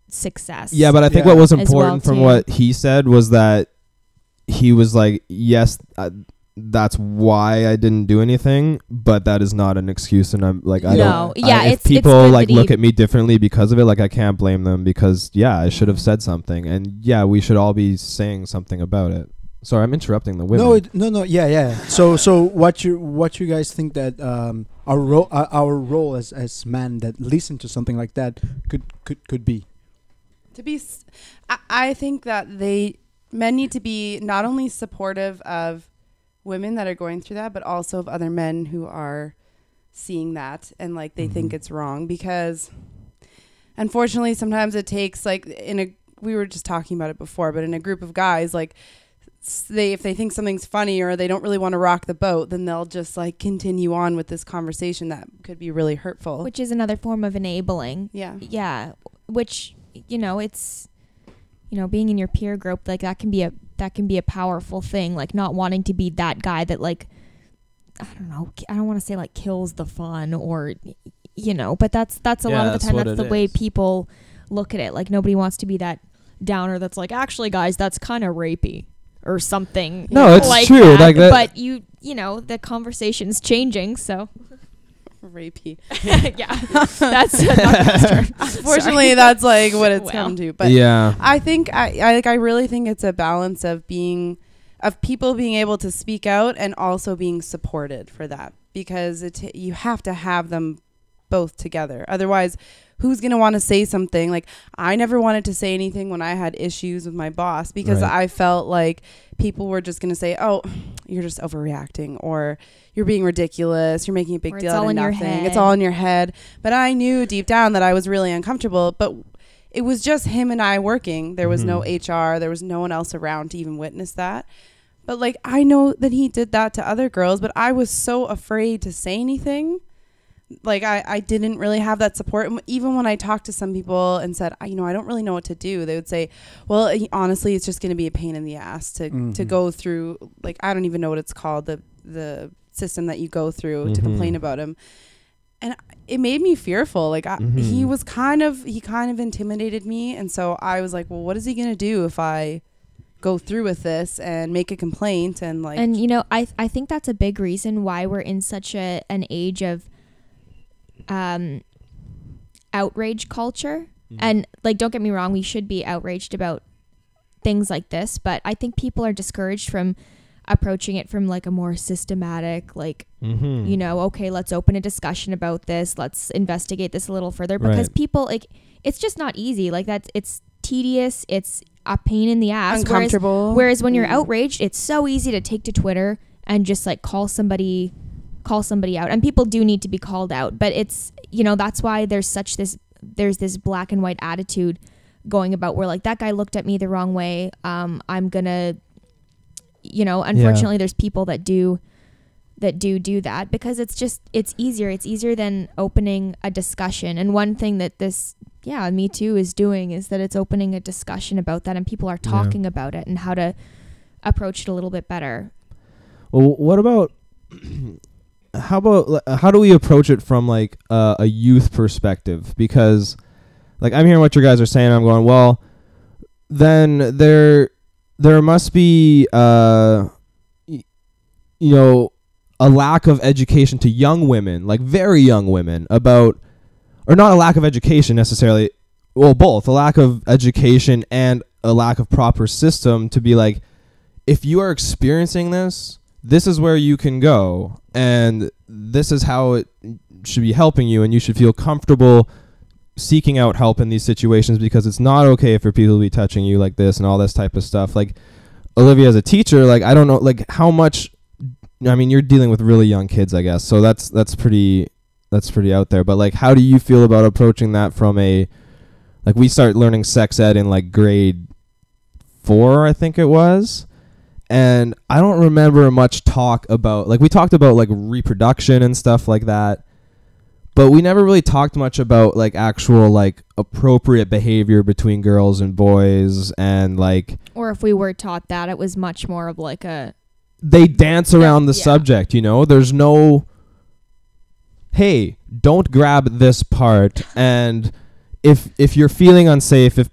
success. Yeah, but I think what was important from what he said was that he was like, yes, that's why I didn't do anything, but that is not an excuse. And I'm like, if people like look at me differently because of it, like I can't blame them, because I should have said something, and we should all be saying something about it. Sorry, I'm interrupting the women. No, yeah. So what you guys think that our role as men that listen to something like that could be? I think that men need to be not only supportive of women that are going through that, but also of other men who are seeing that and like they think it's wrong, because unfortunately sometimes it takes, like, we were just talking about it before, but in a group of guys, like, if they think something's funny or they don't really want to rock the boat, then they'll just like continue on with this conversation that could be really hurtful, which is another form of enabling. Which, you know, it's, you know, being in your peer group, like that can be a powerful thing, like not wanting to be that guy that, like, I don't want to say like kills the fun, or, you know, but that's a lot of the time that's the way people look at it. Like nobody wants to be that downer that's like, actually guys, that's kind of rapey or something. No, it's like true. That. Like that. But you know, the conversation's changing, so. rapey. Yeah, that's not the term. Unfortunately, that's like what it's come to. But yeah, I think I really think it's a balance of people being able to speak out and also being supported for that, because you have to have them both together. Otherwise, who's going to want to say something? Like, I never wanted to say anything when I had issues with my boss, because I felt like people were just going to say, oh, you're just overreacting, or you're being ridiculous, you're making a big deal out of nothing. It's all in your head. But I knew deep down that I was really uncomfortable. But it was just him and I working. There was no HR. There was no one else around to even witness that. But like, I know that he did that to other girls, but I was so afraid to say anything. Like, I didn't really have that support. And even when I talked to some people and said, I don't really know what to do, they would say, well, honestly, it's just going to be a pain in the ass to go through. Like, I don't even know what it's called, the system that you go through to complain about him. And it made me fearful. Like, he kind of intimidated me. And so I was like, well, what is he going to do if I go through with this and make a complaint? And like, and I think that's a big reason why we're in such an age of outrage culture. And like, don't get me wrong, we should be outraged about things like this, but I think people are discouraged from approaching it from like a more systematic, like, okay, let's open a discussion about this, let's investigate this a little further, because people, like, it's just not easy. Like, it's tedious, it's a pain in the ass, uncomfortable. Whereas when you're outraged, it's so easy to take to Twitter and just like call somebody out, and people do need to be called out, but it's, that's why there's this black and white attitude going about where like, that guy looked at me the wrong way, I'm gonna, unfortunately there's people that do that because it's easier than opening a discussion. And one thing that this Me Too is doing is that it's opening a discussion about that, and people are talking about it and how to approach it a little bit better. Well, what about how do we approach it from like a youth perspective? Because like, I'm hearing what you guys are saying, I'm going, well, then there must be a lack of education to young women, like very young women, about, or not a lack of education necessarily, well, both a lack of education and a lack of proper system to be like, if you are experiencing this is where you can go, and this is how it should be helping you, and you should feel comfortable seeking out help in these situations, because it's not okay for people to be touching you like this and all this type of stuff. Like, Olivia, as a teacher, like, I don't know, like, how much, I mean, you're dealing with really young kids, I guess, so that's pretty out there, but like, how do you feel about approaching that from a, like, we start learning sex ed in like grade 4, I think it was, and I don't remember much talk about, like, we talked about like reproduction and stuff like that, but we never really talked much about like actual like appropriate behavior between girls and boys, and like, or if we were taught that, it was much more of like they dance around the subject, there's no, hey, don't grab this part, and if you're feeling unsafe, if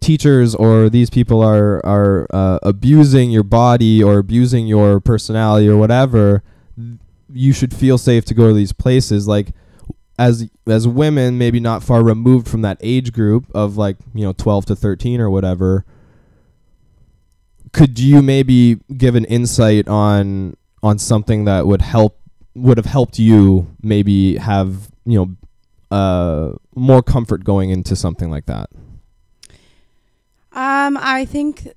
teachers or these people are abusing your body or abusing your personality or whatever, you should feel safe to go to these places. Like, as women, maybe not far removed from that age group of like 12 to 13 or whatever, could you maybe give an insight on something that would have helped you maybe have more comfort going into something like that? I think,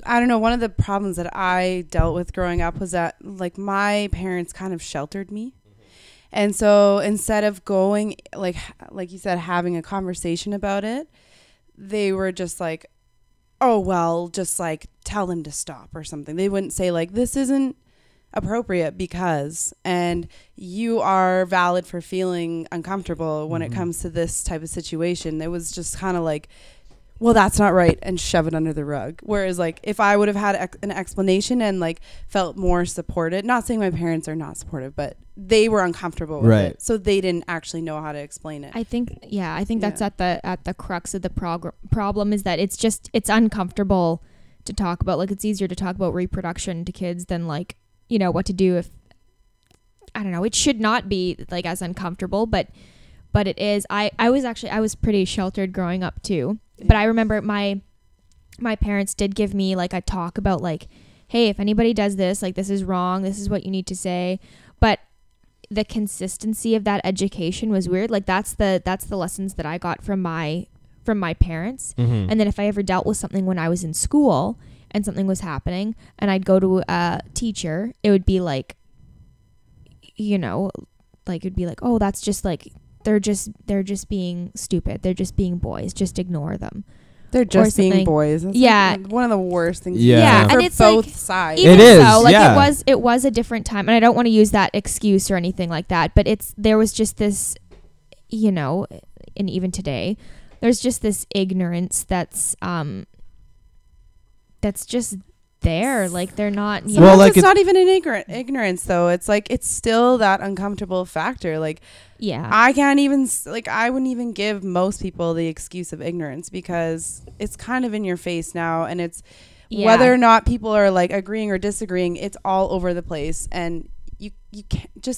I don't know, one of the problems that I dealt with growing up was that like, my parents kind of sheltered me. And so instead of going, like you said, having a conversation about it, they were just like, oh, well, just like tell them to stop or something. They wouldn't say like, this isn't appropriate because, and you are valid for feeling uncomfortable when it comes to this type of situation. It was just kind of like, well, that's not right, and shove it under the rug. Whereas like, if I would have had an explanation and like felt more supported, not saying my parents are not supportive, but they were uncomfortable with it, so they didn't actually know how to explain it. I think that's at the crux of the problem, is that it's uncomfortable to talk about. Like, it's easier to talk about reproduction to kids than like, what to do if, I don't know, it should not be like as uncomfortable, but it is. I was pretty sheltered growing up too. But I remember my parents did give me like a talk about like, hey, if anybody does this, like this is wrong, this is what you need to say. But the consistency of that education was weird. Like that's the lessons that I got from my parents. Mm-hmm. And then if I ever dealt with something when I was in school and something was happening and I'd go to a teacher, it would be like, you know, like it'd be like, oh, that's just like they're just being stupid. They're just being boys. Just ignore them. They're just being boys. That's like one of the worst things. Yeah, and it's both like, sides. Even it is. So, like yeah. it was a different time, and I don't want to use that excuse or anything like that. But there was just this, you know, and even today, there's just this ignorance that's just there. Like they're not. You Sometimes know, it's not even an ignorance though. It's like it's still that uncomfortable factor. Like. Yeah. I can't even, like, I wouldn't even give most people the excuse of ignorance because it's kind of in your face now. And it's whether or not people are like agreeing or disagreeing, it's all over the place. And you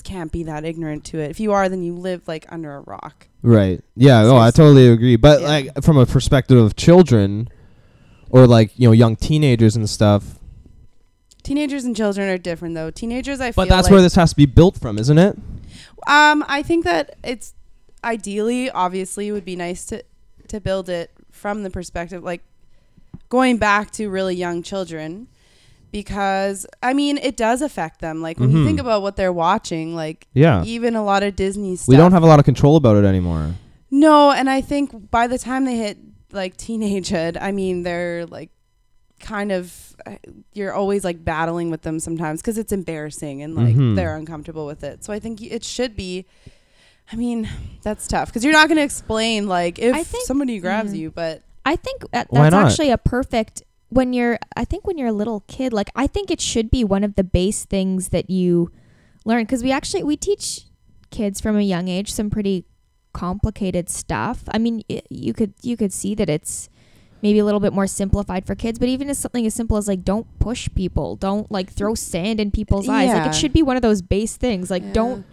can't be that ignorant to it. If you are, then you live like under a rock. Right. Yeah. No, I totally agree. But like from a perspective of children or like, you know, young teenagers and stuff. Teenagers and children are different though. Teenagers, I feel But that's where this has to be built from, isn't it? I think that it's ideally, obviously, would be nice to build it from the perspective, like going back to really young children, because I mean, it does affect them. Like when you think about what they're watching, like even a lot of Disney stuff. We don't have a lot of control about it anymore. No, and I think by the time they hit like teenagehood, I mean, they're like kind of, you're always like battling with them sometimes because it's embarrassing and like they're uncomfortable with it. So I think it should be, I mean, that's tough because you're not going to explain like if somebody grabs you, but I think that's actually a perfect when you're a little kid, like I think it should be one of the base things that you learn, because we teach kids from a young age some pretty complicated stuff. I mean, you could see that it's maybe a little bit more simplified for kids, but even as something as simple as like don't push people, don't like throw sand in people's eyes, like it should be one of those base things, like don't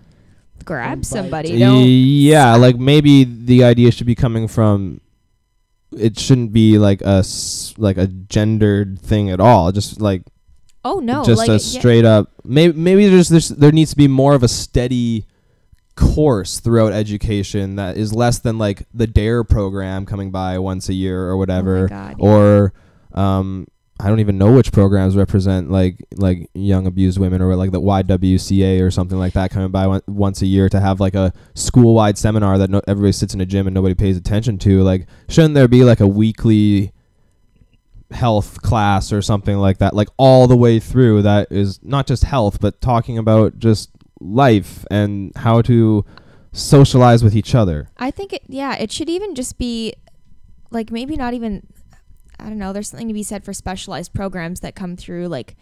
grab somebody. Like maybe the idea should be coming from, it shouldn't be like a gendered thing at all, just like just like a straight up maybe there needs to be more of a steady course throughout education that is less than like the DARE program coming by once a year or whatever. Oh my God, or I don't even know which programs represent like young abused women, or like the YWCA or something like that coming by once a year to have like a school-wide seminar that everybody sits in a gym and nobody pays attention to. Like, shouldn't there be like a weekly health class or something like that, like all the way through, that is not just health but talking about just life and how to socialize with each other? I think it should even just be like, maybe not even, I don't know, there's something to be said for specialized programs that come through. Like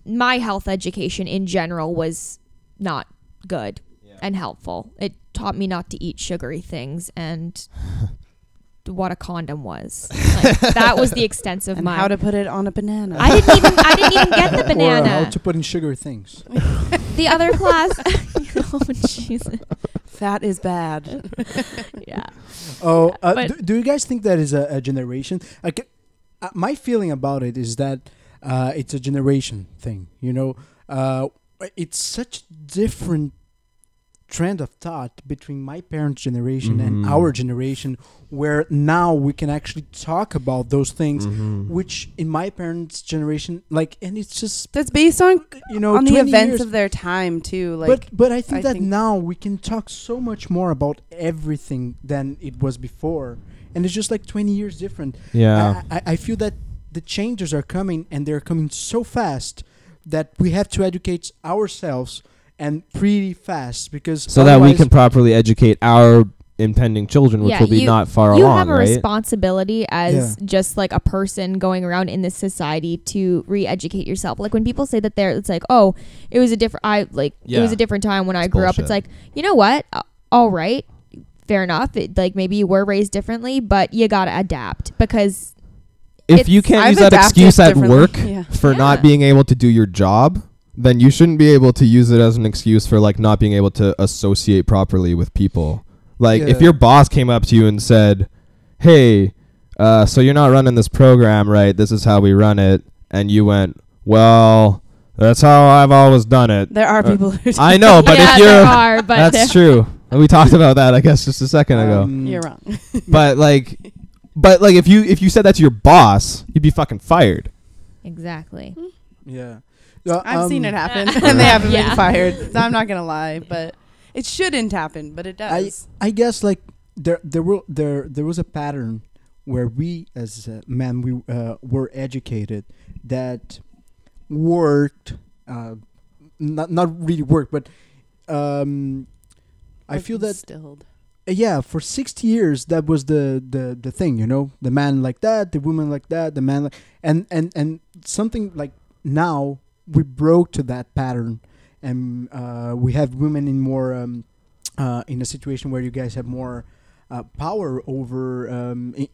my health education in general was not good and helpful. It taught me not to eat sugary things and what a condom was. Like, that was the extent of my, how to put it on a banana. I didn't even get the banana. Or how to put in sugary things. The other class. Oh, Jesus. Fat is bad. Yeah. Oh, do you guys think that is a generation? Like, my feeling about it is that it's a generation thing. You know, it's such different trend of thought between my parents' generation and our generation, where now we can actually talk about those things, which in my parents' generation, like, and it's just that's based on, you know, on the events years of their time too. Like, but I think that now we can talk so much more about everything than it was before, and it's just like 20 years different. Yeah, I feel that the changes are coming, and they're coming so fast that we have to educate ourselves. And pretty fast, because so that we can properly educate our impending children, which will be not far along. You have a right? responsibility as just like a person going around in this society to re-educate yourself. Like when people say that it's like, oh, it was a different, it was a different time when I grew up. It's like, you know what? All right, fair enough. Like maybe you were raised differently, but you gotta adapt, because if you can't use that excuse at work for not being able to do your job, then you shouldn't be able to use it as an excuse for like not being able to associate properly with people. Like if your boss came up to you and said, "Hey, so you're not running this program, right? This is how we run it," and you went, "Well, that's how I've always done it." There are people who do I know, but yeah, if you're, there are, but that's true. We talked about that, I guess, just a second ago. You're wrong. But if you said that to your boss, you'd be fucking fired. Exactly. Yeah. I've seen it happen, and they haven't Yeah. been fired. So I'm not gonna lie, but it shouldn't happen, but it does. I guess like there was a pattern where we as men we were educated that worked, not really worked, but I feel that Instilled. Yeah, for 60 years that was the thing, you know, the man like that, the woman like that, the man like, and something like now we broke to that pattern, and we have women in more in a situation where you guys have more power over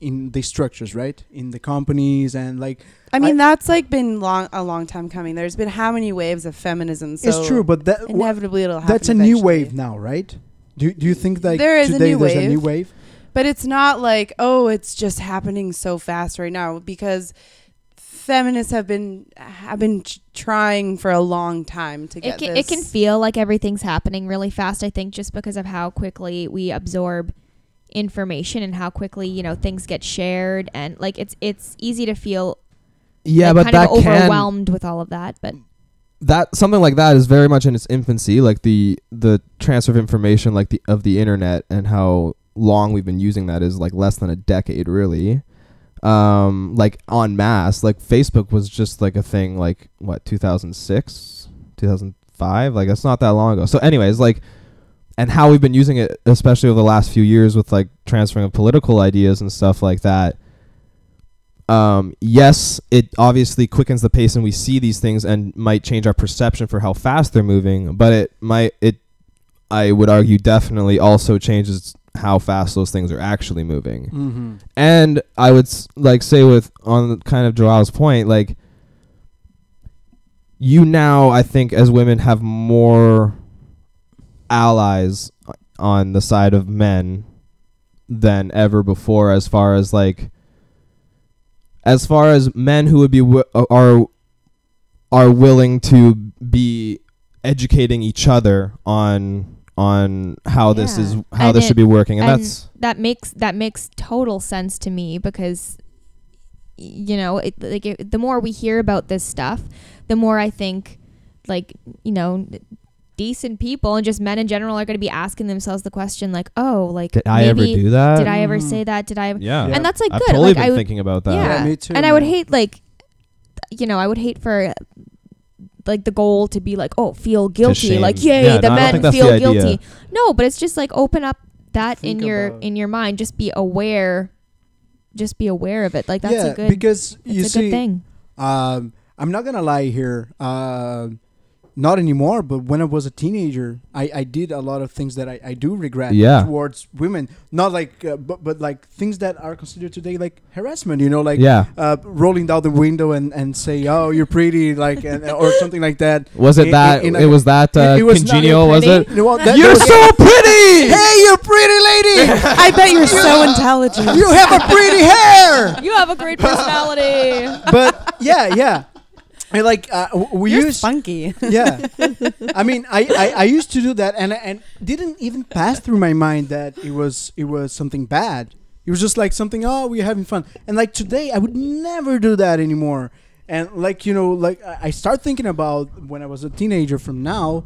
in the structures, right, in the companies, and like I mean, that's like been a long time coming. There's been how many waves of feminism? So it's true, but that inevitably it'll happen. that's a new eventually. wave now, right? Do you think like There is a today new there's a wave. new wave? But it's not like, oh, it's just happening so fast right now, because feminists have been trying for a long time to get this. It can feel like everything's happening really fast, I think, just because of how quickly we absorb information and how quickly, you know, things get shared, and like it's easy to feel But kind that of overwhelmed with all of that, but that something like that is very much in its infancy, like the transfer of information, like of the internet, and how long we've been using that is like less than a decade, really. Like en masse, like Facebook was just like a thing, like what, 2006, 2005, like that's not that long ago. So anyways, like, and how we've been using it, especially over the last few years with like transferring of political ideas and stuff like that. Yes, it obviously quickens the pace and we see these things and might change our perception for how fast they're moving, but I would argue definitely also changes how fast those things are actually moving. Mm-hmm. And I would say on kind of Joel's point, like, you now, I think, as women have more allies on the side of men than ever before, as far as men who would be are willing to be educating each other on how this should be working, and that makes total sense to me, because you know, the more we hear about this stuff, the more I think, like, you know, decent people and just men in general are going to be asking themselves the question, like, oh, like, did I ever do that? Did I ever say that? Did I ever? Yeah. And that's like I've good. totally like, been thinking about that. Yeah, me too. And I would hate, like, you know, I would hate for like the goal to be like, oh, feel guilty, shame. like, yay, Yeah, the no, I don't men think that's feel the idea. guilty. No, but it's just like open up that Think in your mind. Just be aware. Just be aware of it. Like, that's a good, because it's you a see, good thing. I'm not gonna lie here. Not anymore, but when I was a teenager, I did a lot of things that I do regret towards women. Not like, but like things that are considered today like harassment. You know, like rolling down the window and say, "Oh, you're pretty," like, or something like that. Was it it was congenial? Was it? No, You're so pretty. Hey, you're pretty lady. I bet you're so intelligent. You have a pretty hair. You have a great personality. But yeah. I like we You're used funky. Yeah, I mean, I used to do that, and didn't even pass through my mind that it was something bad. It was just like something. Oh, we're having fun, and like today, I would never do that anymore. And like, you know, like I start thinking about when I was a teenager from now,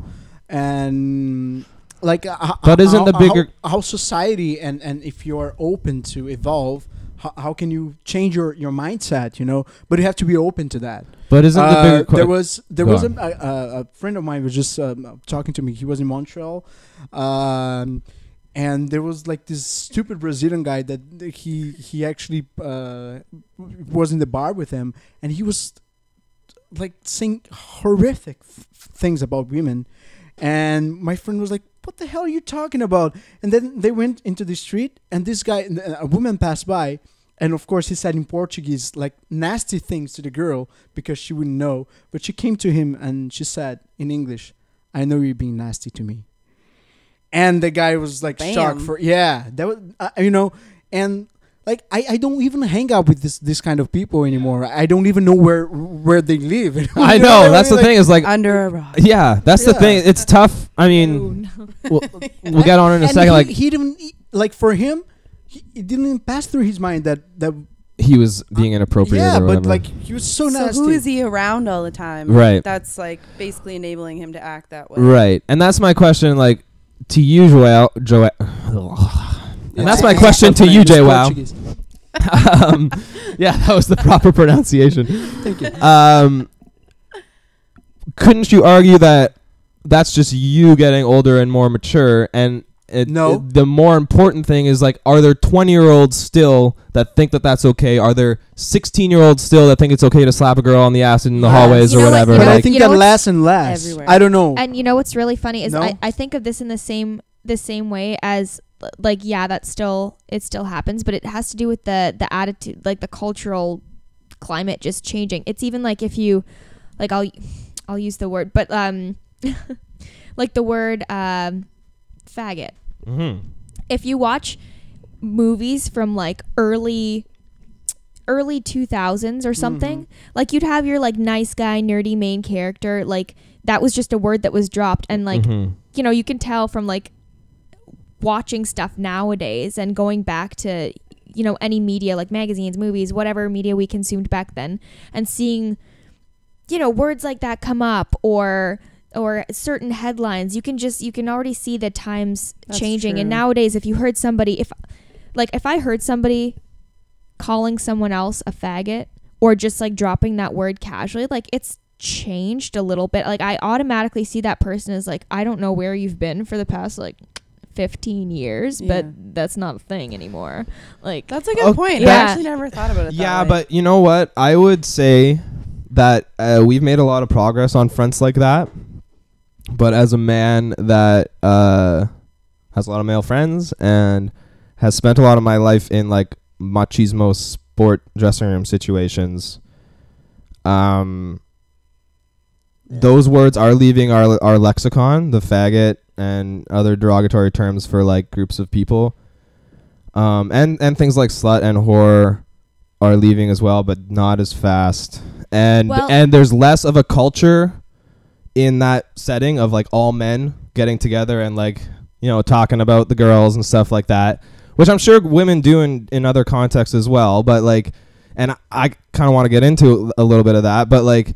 and like, but isn't the bigger how society and if you are open to evolve. How can you change your mindset, you know? But you have to be open to that. But isn't the bigger there was a friend of mine was just talking to me. He was in Montreal, and there was like this stupid Brazilian guy that he actually was in the bar with him, and he was like saying horrific things about women, and my friend was like, "What the hell are you talking about?" And then they went into the street, and this guy, a woman passed by, And of course, he said in Portuguese like nasty things to the girl because she wouldn't know. But she came to him and she said in English, "I know you're being nasty to me." And the guy was like shocked that was and like I don't even hang out with this kind of people anymore. I don't even know where they live. I know that's the thing is like under a rock. Yeah, that's the thing. It's tough. I mean, we'll get on in a second. He didn't like for him. It didn't even pass through his mind that he was being inappropriate. Yeah, or whatever. but like he was so nasty. So who is he around all the time? Right. That's like basically enabling him to act that way. Right, and that's my question. Like to you, Joel. And that's my question to you, Joel. Yeah, that was the proper pronunciation. Thank you. Couldn't you argue that that's just you getting older and more mature? And No. the more important thing is like, are there 20-year-olds still that think that that's okay? Are there 16-year-olds still that think it's okay to slap a girl on the ass in the hallways or whatever? But I Like, think that lasts and lasts. Everywhere. I don't know. And you know what's really funny is No? I think of this in the same way as like, yeah, it still happens, but it has to do with the attitude, like the cultural climate just changing. It's even like if you like I'll use the word, but like the word faggot. Mm-hmm. If you watch movies from like early 2000s or something, like you'd have your like nice guy nerdy main character, like that was just a word that was dropped, and like you know, you can tell from like watching stuff nowadays and going back to, you know, any media like magazines, movies, whatever media we consumed back then, and seeing, you know, words like that come up or certain headlines, you can already see the times changing. True. And nowadays, if you heard somebody, if I heard somebody calling someone else a faggot or just like dropping that word casually, like it's changed a little bit. Like I automatically see that person as like, I don't know where you've been for the past like 15 years, but that's not a thing anymore. Like that's a good point. Yeah. I actually never thought about it that way. But you know what? I would say that we've made a lot of progress on fronts like that. But as a man that has a lot of male friends and has spent a lot of my life in like machismo sport dressing room situations, those words are leaving our lexicon, the faggot and other derogatory terms for like groups of people, and things like slut and whore are leaving as well, but not as fast. And there's less of a culture in that setting of like all men getting together and like, you know, talking about the girls and stuff like that, which I'm sure women do in other contexts as well. But like, and I kind of want to get into a little bit of that, but like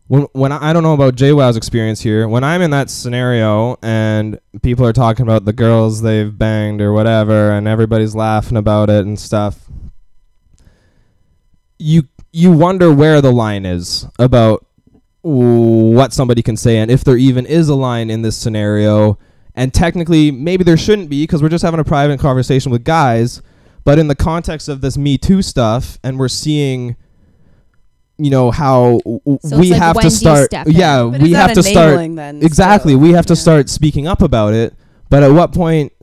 when I don't know about JWoww's experience here, when I'm in that scenario and people are talking about the girls they've banged or whatever, and everybody's laughing about it and stuff, you wonder where the line is about what somebody can say, and if there even is a line in this scenario. And technically maybe there shouldn't be, because we're just having a private conversation with guys, but in the context of this Me Too stuff, and we're seeing, you know, how so we like have when to do you start step in? But we is have that to start enabling then exactly still? we have to start speaking up about it. But at what point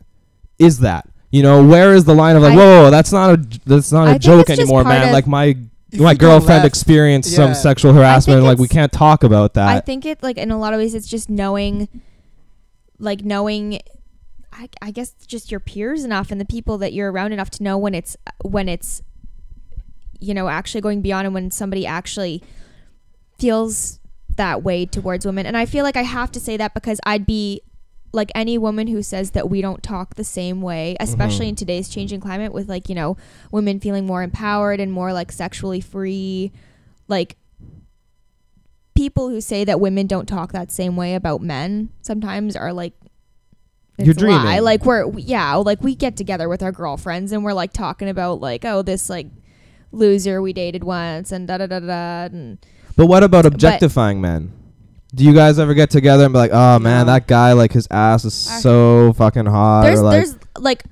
is that, you know, where is the line of like, whoa, that's not a joke anymore, man, like my girlfriend experienced some sexual harassment, and like we can't talk about that. I think it, like, in a lot of ways it's just knowing I guess just your peers enough and the people that you're around enough to know when it's you know, actually going beyond, and when somebody actually feels that way towards women. And I feel like I have to say that because I'd be like any woman who says that we don't talk the same way, especially in today's changing climate with, like, you know, women feeling more empowered and more like sexually free. Like, people who say that women don't talk that same way about men sometimes are like, you're dreaming. Lie. Like we get together with our girlfriends and we're like talking about like, oh, this like loser we dated once and da da da da. But what about objectifying men? Do you guys ever get together and be like, oh man, that guy, like his ass is so fucking hot? There's like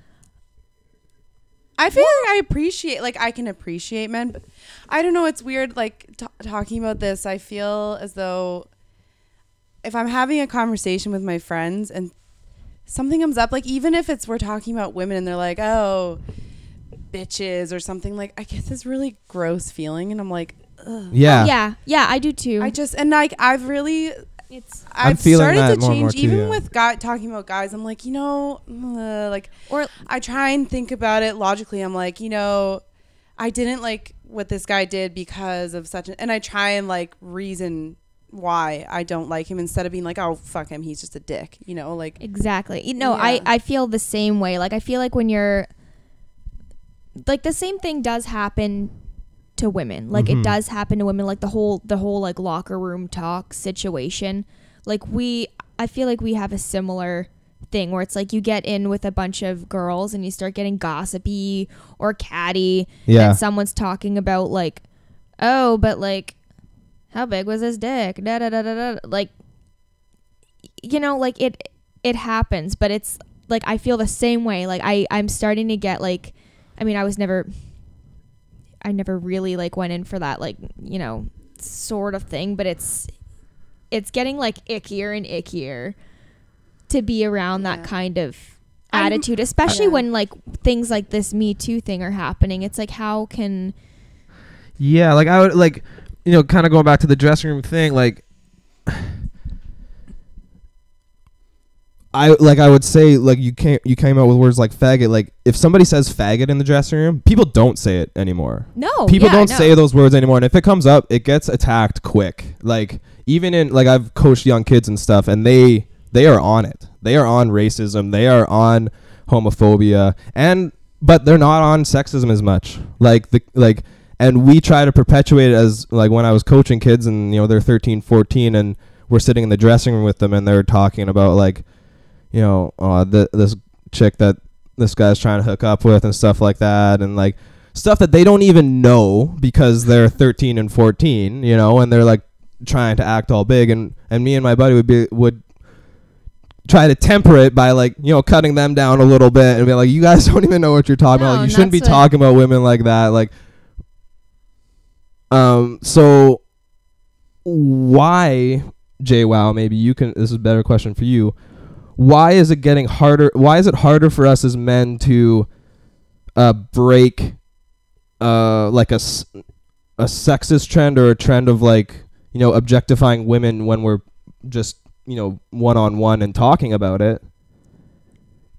I feel like I can appreciate men, but I don't know. It's weird, like talking about this. I feel as though if I'm having a conversation with my friends and something comes up, like even if we're talking about women and they're like, oh, bitches or something, like I get this really gross feeling, and I'm like, ugh. Yeah. Yeah, I do too. I just, and like I've really, I'm I've feeling started that to more and more change, too, even yeah. with talking about guys. I'm like, like, or I try and think about it logically. I'm like, I didn't like what this guy did because of and I try and like reason why I don't like him instead of being like, oh, fuck him, he's just a dick, like. exactly. Yeah. I feel the same way. Like I feel like when you're like, the same thing does happen to women. Like it does happen to women, like the whole like locker room talk situation. Like I feel like we have a similar thing where it's like you get in with a bunch of girls and you start getting gossipy or catty, and someone's talking about like, oh, but like, how big was his dick? Da, da, da, da, da. Like, like it happens, but it's like I feel the same way. Like I'm starting to get like, I mean, I never really like went in for that, like, sort of thing, but it's getting like ickier and ickier to be around that kind of attitude, especially when like things like this Me Too thing are happening. It's like, how can... Yeah, like I would like, kind of going back to the dressing room thing, like I would say, like, you came out with words like faggot. Like, if somebody says faggot in the dressing room, people don't say it anymore. No, people don't say those words anymore. And if it comes up, it gets attacked quick. Like, even in, like, I've coached young kids and stuff, and they are on it. They are on racism. They are on homophobia, but they're not on sexism as much. And we try to perpetuate it as, like, when I was coaching kids and, they're 13, 14, and we're sitting in the dressing room with them, and they're talking about, like, this chick that this guy's trying to hook up with and stuff like that, and like stuff that they don't even know because they're 13 and 14, and they're like trying to act all big, and me and my buddy would try to temper it by, like, cutting them down a little bit and be like, you guys don't even know what you're talking about. Like, you shouldn't be talking about women like that. Like, so why, JWoww, maybe you can, this is a better question for you. Why is it getting harder? Why is it harder for us as men to break like a sexist trend or a trend of, like, objectifying women when we're just, one-on-one and talking about it,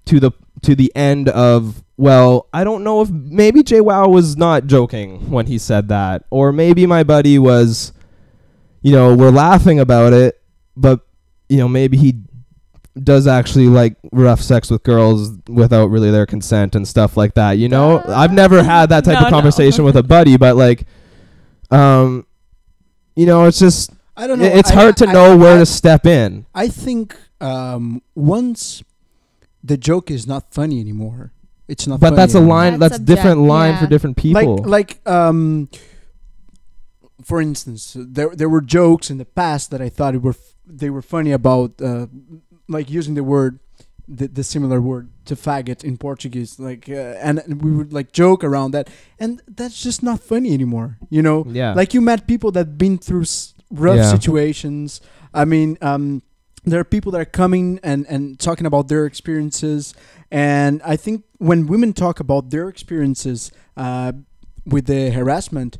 to the end of, well, I don't know if maybe JWoww was not joking when he said that, or maybe my buddy was, we're laughing about it, but maybe he does actually like rough sex with girls without really their consent and stuff like that. I've never had that type of conversation with a buddy, but like, it's just, I don't know. It's hard to know where to step in. I think once the joke is not funny anymore, it's not. But funny that's a anymore. line. That's different line for different people. Like for instance, there were jokes in the past that I thought they were funny about. Like using the similar word to faggot in Portuguese, like, and we would like joke around that, and that's just not funny anymore. Yeah. Like, you met people that been through rough situations. I mean, there are people that are coming and talking about their experiences, and I think when women talk about their experiences with the harassment,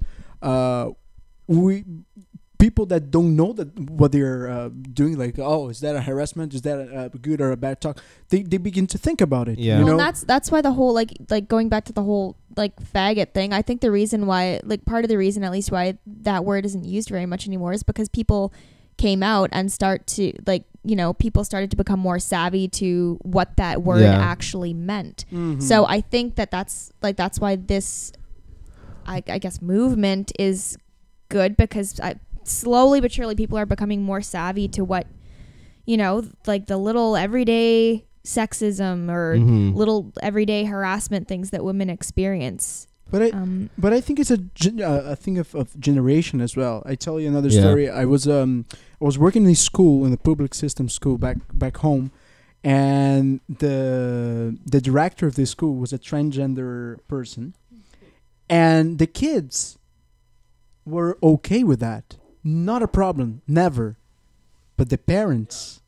people that don't know that what they're doing, like, oh, is that a harassment? Is that a good or a bad talk? They begin to think about it. Yeah. Well, that's why the whole like going back to the whole like faggot thing. I think the reason why, like, part of the reason at least why that word isn't used very much anymore is because people came out and people started to become more savvy to what that word actually meant. Mm-hmm. So I think that's why this, I guess, movement is good, because slowly but surely people are becoming more savvy to what, like the little everyday sexism or little everyday harassment things that women experience. But I think it's a thing of generation as well. I tell you another story. I was working in a school, in the public system school back home, and the director of the school was a transgender person, and the kids were okay with that. Not a problem, never. But the parents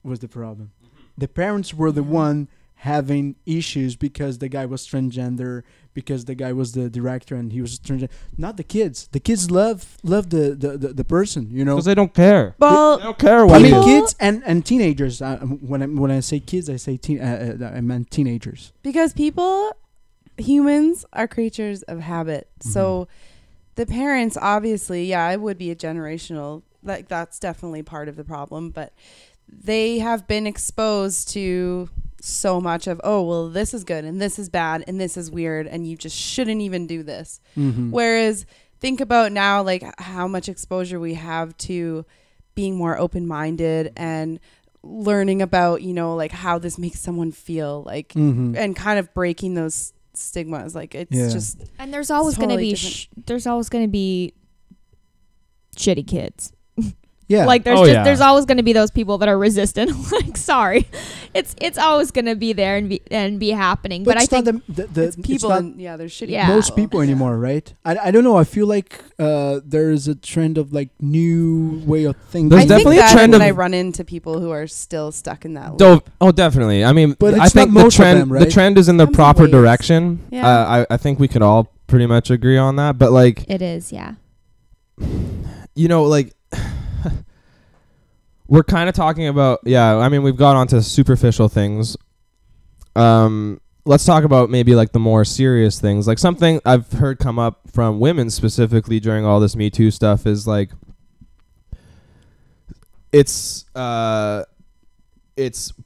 was the problem. The parents were the one having issues because the guy was transgender, because the guy was the director and he was not the kids. The kids love the person, you know. Because they don't care. Well, They don't care what I he mean, is. kids and teenagers. When I say kids, I say I meant teenagers. because humans are creatures of habit. So the parents, obviously, it would be a generational, like that's definitely part of the problem, but they have been exposed to so much of, oh, well, this is good and this is bad and this is weird and you just shouldn't even do this. Whereas think about now, like how much exposure we have to being more open-minded and learning about, you know, like how this makes someone feel, like, and kind of breaking those stigmas. Like it's just, And there's always going to totally be there's always going to be shitty kids. Yeah. Like there's always going to be those people that are resistant. Like sorry, it's always going to be there and be happening. But I think it's people, and they're shitty. Yeah. most people anymore, right? I don't know. I feel like there is a trend of like new way of thinking. There's I definitely think a trend when of- I run into people who are still stuck in that loop. Oh, definitely. I mean, But I it's think not most the of trend them, the right? trend is in the Comes in proper waves. direction. Yeah. I think we could all pretty much agree on that. But like, it is, yeah. you know, like we're kind of talking about, I mean, we've got onto superficial things. Let's talk about maybe like the more serious things. Like something I've heard come up from women specifically during all this Me Too stuff is like, it's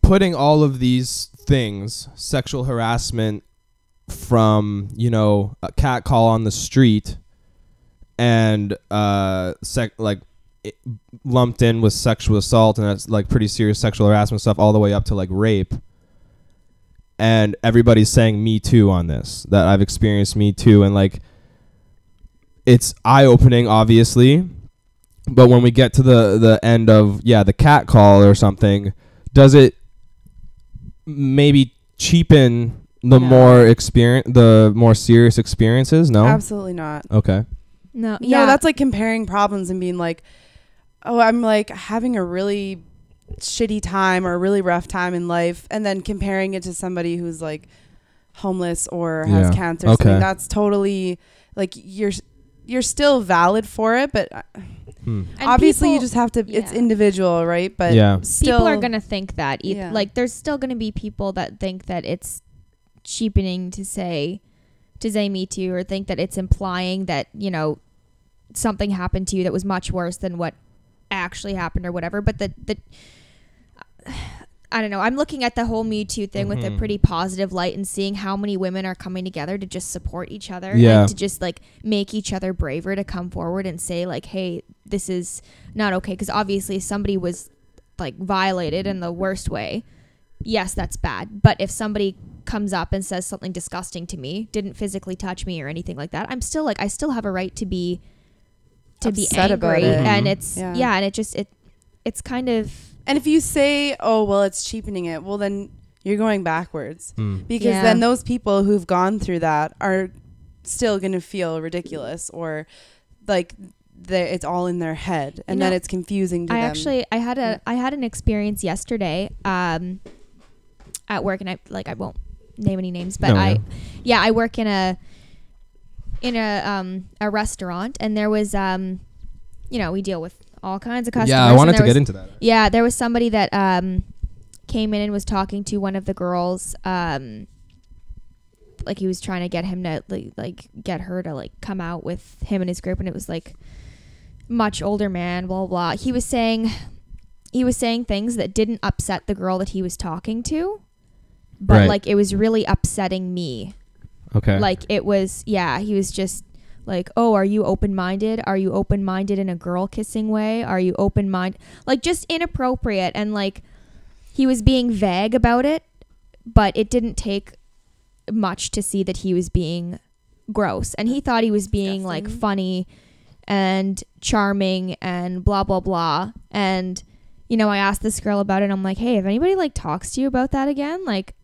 putting all of these things, sexual harassment from, you know, a cat call on the street and lumped in with sexual assault, and that's like pretty serious sexual harassment stuff all the way up to like rape. And everybody's saying Me Too on this, that I've experienced Me Too, and like it's eye-opening, obviously. But when we get to the end of the cat call or something, does it maybe cheapen the more serious experiences? No, Absolutely not. Okay. No, No, that's like comparing problems and being like, oh, I'm like having a really shitty time or a really rough time in life, and then comparing it to somebody who's like homeless or has cancer or something. That's totally like you're still valid for it, but obviously you just have to, it's individual, right? But still, people are going to think that. Yeah. Like there's still going to be people that think that it's cheapening to say Me Too, or think that it's implying that, you know, something happened to you that was much worse than what actually happened or whatever. But I don't know. I'm looking at the whole Me Too thing with a pretty positive light and seeing how many women are coming together to just support each other and to just like make each other braver to come forward and say like, hey, this is not okay. Because obviously if somebody was like violated in the worst way, yes, that's bad. But if somebody comes up and says something disgusting to me, didn't physically touch me or anything like that, I'm still like, I still have a right to be upset angry about it. and it's and it's kind of. And if you say, oh, well, it's cheapening it, well, then you're going backwards. Because then those people who've gone through that are still going to feel ridiculous, or like it's all in their head, and then it's confusing to them. I had an experience yesterday at work, and I won't name any names, but I work in a restaurant, and there was we deal with all kinds of customers. Yeah, I wanted to get into that. Yeah, there was somebody that came in and was talking to one of the girls. Like he was trying to get him to get her to like come out with him and his group, and it was like much older man, blah blah. He was saying things that didn't upset the girl that he was talking to, but like it was really upsetting me. Okay. Like it was, he was just like, oh, are you open-minded? Are you open-minded in a girl kissing way? Are you open-minded? Like just inappropriate. And like he was being vague about it, but it didn't take much to see that he was being gross. And he thought he was being like funny and charming and blah, blah, blah. And, you know, I asked this girl about it, and I'm like, hey, if anybody like talks to you about that again, like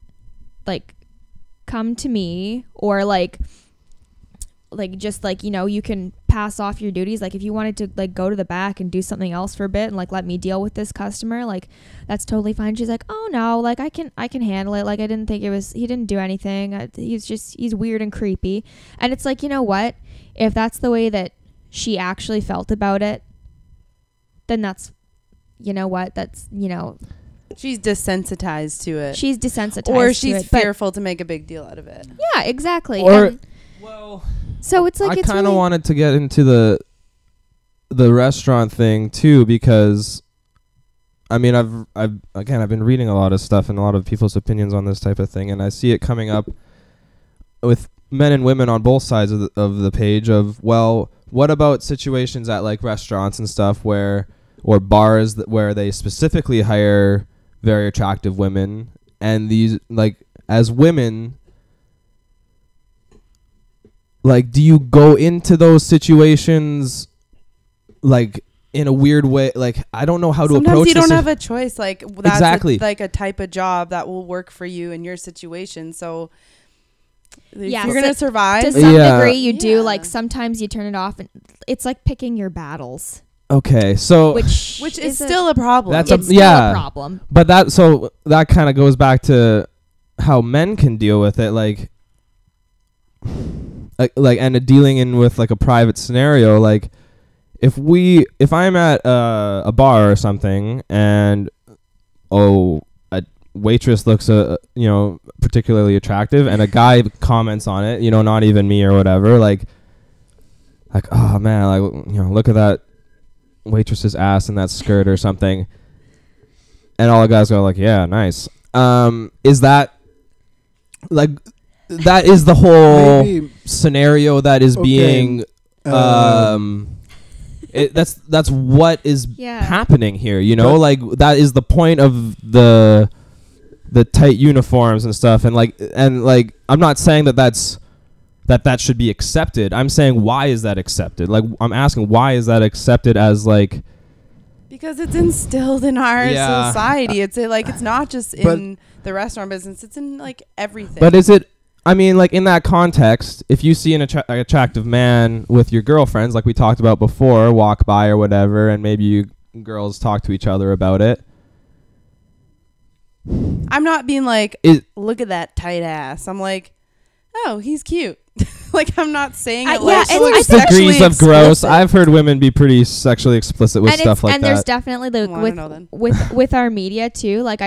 come to me, or like just like, you know, you can pass off your duties. Like if you wanted to like go to the back and do something else for a bit and like let me deal with this customer, like that's totally fine. She's like, oh no, like I can handle it. Like I didn't think he didn't do anything. He's weird and creepy. And it's like, you know what? If that's the way that she actually felt about it, then that's, you know what? That's, you know, she's desensitized to it. She's desensitized or to she's it, but- fearful to make a big deal out of it. Yeah, exactly. Or And so it's like I it's kind of really- wanted to get into the restaurant thing too, because I mean I've been reading a lot of stuff and a lot of people's opinions on this type of thing, and I see it coming up with men and women on both sides of the page of, well, what about situations at like restaurants and stuff or bars where they specifically hire very attractive women, and these, like, as women, like, do you go into those situations like in a weird way? Like, I don't know how to approach Sometimes you this. don't have a choice. Like that's Exactly. like a type of job that will work for you in your situation. So if Yeah, you're so gonna survive. to some Yeah. degree you do. Yeah. Like sometimes you turn it off, and it's like picking your battles, Okay, so which is still a problem. That's it's yeah. still a problem. But that kind of goes back to how men can deal with it, like and dealing in with like a private scenario. Like if I'm at a bar or something, and a waitress looks particularly attractive, and a guy comments on it, not even me or whatever, like oh man, like look at that waitress's ass in that skirt or something, and all the guys go like, yeah, nice. Is that like that is the whole Maybe. scenario that is Okay. being that's what is Yeah. happening here, But- like that is the point of the tight uniforms and stuff, and I'm not saying that should be accepted. I'm saying, why is that accepted? Like, I'm asking, why is that accepted as like? Because it's instilled in our Yeah. society. It's it's not just in the restaurant business. It's in like everything. But is it? I mean, like in that context, if you see an attractive man with your girlfriends, like we talked about before, walk by or whatever, and maybe you girls talk to each other about it. I'm not being like, It, look at that tight ass. I'm like, oh, he's cute. Like, I'm not saying it yeah, like so it's sexually degrees of gross. explicit. I've heard women be pretty sexually explicit with and stuff like and that. there's definitely Wanna know then. with our media too. Like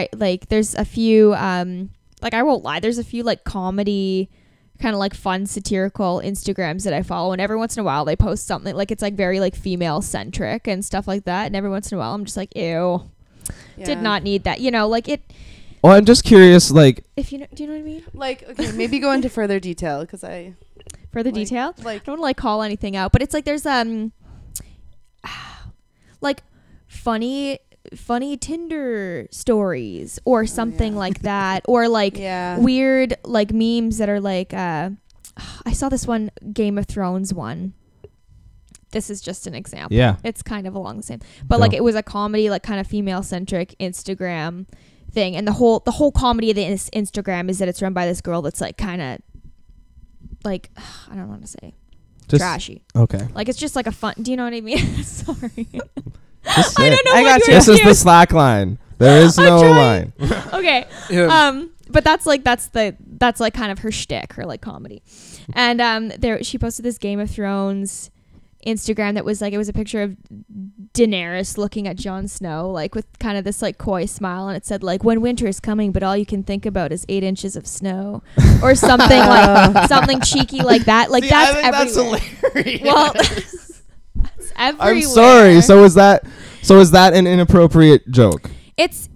there's a few like I won't lie, there's a few like comedy kind of like fun satirical Instagrams that I follow, and every once in a while they post something like it's like very like female centric and stuff like that, and every once in a while I'm just like, ew, did Yeah. not need that, like it. Well, I'm just curious, like, If do you know what I mean? Like, okay, maybe go into further detail because Further Like- detail? like- I don't want to like call anything out, but it's like there's like funny Tinder stories or something yeah. like that, or like Yeah. weird like memes that are like I saw this one Game of Thrones one. This is just an example. yeah. It's kind of along the same, but Go. like it was a comedy, like kind of female centric Instagram thing, and the whole comedy of the Instagram is that it's run by this girl that's like kind of like I don't want to say Just, trashy. Okay. Like it's just like a fun. Do you know what I mean? Sorry. Just I say don't it. know I what got you you. were This is the doing. slack line. There is I'm no trying. line. Okay. Yeah. But that's like kind of her shtick, her like comedy. And she posted this Game of Thrones Instagram that was like, it was a picture of Daenerys looking at Jon Snow like with kind of this like coy smile, and it said like, when winter is coming but all you can think about is 8 inches of snow, or something like something cheeky like that. Like See, that's I think everywhere. hilarious. Well, that's everywhere. I'm sorry. So is that an inappropriate joke? it's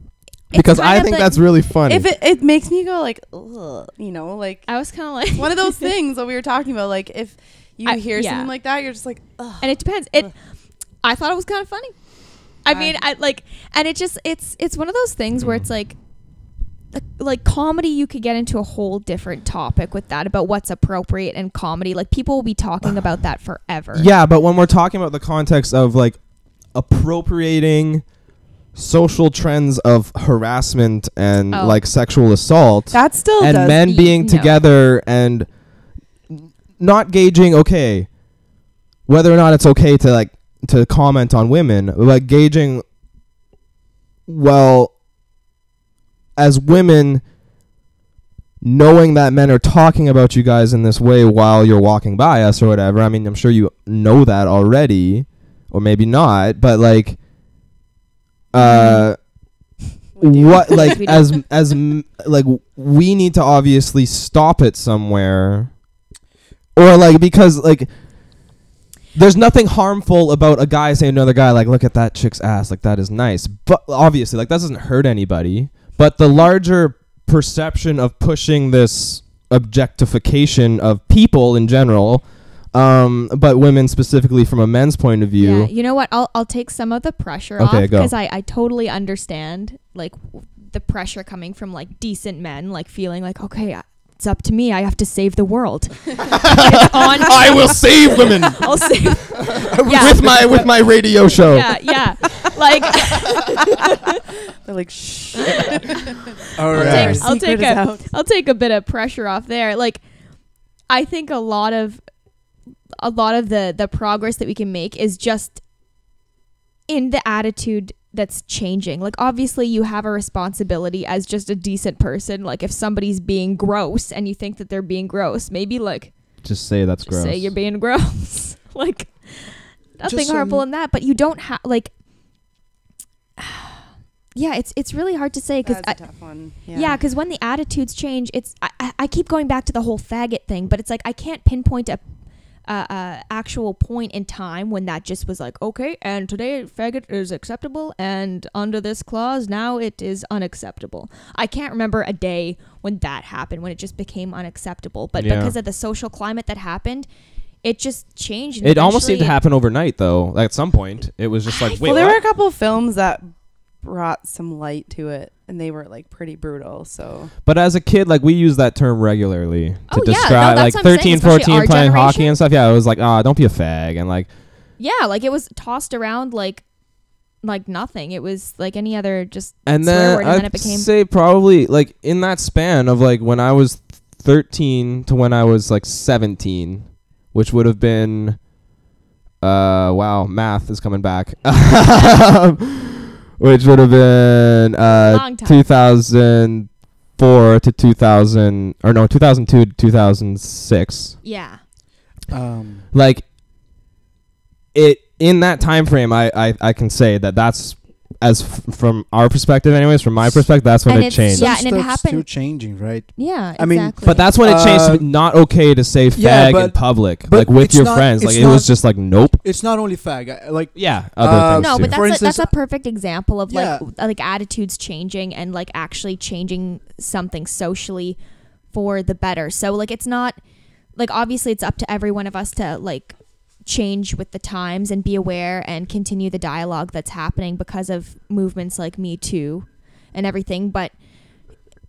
Because kind I of think like- that's really funny. if it makes me go like, ugh, like I was kind of like one of those things that we were talking about. Like if you hear yeah. something like that, you're just like, ugh. and it depends. I thought it was kind of funny. I mean, I like, and it just it's one of those things where it's like comedy. You could get into a whole different topic with that about what's appropriate in comedy. Like people will be talking about that forever. Yeah, but when we're talking about the context of like appropriating social trends of harassment and like sexual assault, That still and does. men being no. together and not gauging, okay, whether or not it's okay to like to comment on women, like gauging, well, as women, knowing that men are talking about you guys in this way while you're walking by us or whatever. I mean, I'm sure you know that already, or maybe not, but like, what, like, like, we need to obviously stop it somewhere, or like, because like, there's nothing harmful about a guy saying to another guy, like, look at that chick's ass, like, that is nice, but obviously, like, that doesn't hurt anybody. But the larger perception of pushing this objectification of people in general, but women specifically from a men's point of view. Yeah, you know what? I'll take some of the pressure off, because I totally understand like the pressure coming from like decent men, like feeling like, okay, it's up to me. I have to save the world. I will save women. I'll save with my radio show. Yeah. Like They're like, shh. All right. I'll take a bit of pressure off there. Like, I think a lot of the progress that we can make is just in the attitude that's changing. Like, obviously you have a responsibility as just a decent person. Like, if somebody's being gross and you think that they're being gross, maybe like just say that's gross. Say you're being gross. Like, nothing harmful in that, but you don't have like. Yeah, it's really hard to say, because that's a tough one. Yeah, because when the attitudes change, it's I keep going back to the whole faggot thing, but it's like I can't pinpoint a actual point in time when that just was like, okay, and today faggot is acceptable, and under this clause now it is unacceptable. I can't remember a day when that happened, when it just became unacceptable, but because of the social climate that happened, it just changed. And it almost seemed to happen overnight, though. Like, at some point it was just like, wait, well, there were a couple of films that brought some light to it, and they were like pretty brutal. So, but as a kid, like, we use that term regularly to yeah, describe no, like what I'm 13, saying, 14 playing hockey and stuff. Yeah, it was like, don't be a fag, and like, yeah, like it was tossed around like nothing. It was like any other just and swear then word, and then it became, say probably like in that span of like when I was 13 to when I was like 17, which would have been wow, math is coming back. Which would have been 2004 to 2002 to 2006. Yeah. Like, it in that time frame, I can say that's from our perspective, anyways. From my perspective, that's when it changed. Yeah, and it happened. Still changing, right? Yeah, I mean, exactly. but that's when it changed. To be not okay to say fag in public, like with your friends. Like, it was just like, nope. It's not only fag. Other things. No, but too. that's a perfect example of like attitudes changing and like actually changing something socially for the better. So like, it's not like, obviously it's up to every one of us to like change with the times and be aware and continue the dialogue that's happening because of movements like Me Too and everything. But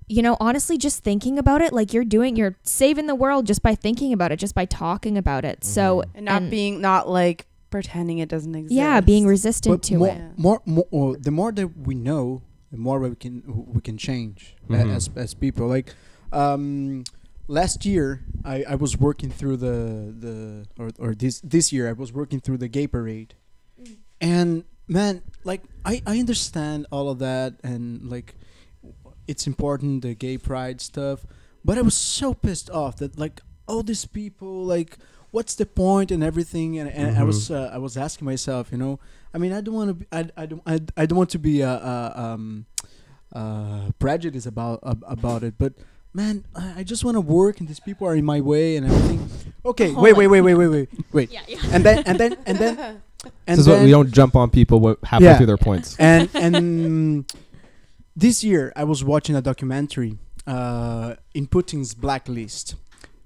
you know, honestly, just thinking about it, like you're saving the world just by thinking about it, just by talking about it. So and not like pretending it doesn't exist. Yeah, being resistant to it. More, the more that we know, the more we can change as people. Like last year, I was working through this year I was working through the gay parade, and man, like I understand all of that, and like it's important, the gay pride stuff, but I was so pissed off that like all these people, like, what's the point and everything, and I was asking myself, you know, I mean, I don't want to I don't want to be prejudiced about it, but man, I just want to work, and these people are in my way and everything. Okay, wait. Yeah. And then This is what we don't jump on people halfway through their points. And this year I was watching a documentary in Putin's blacklist,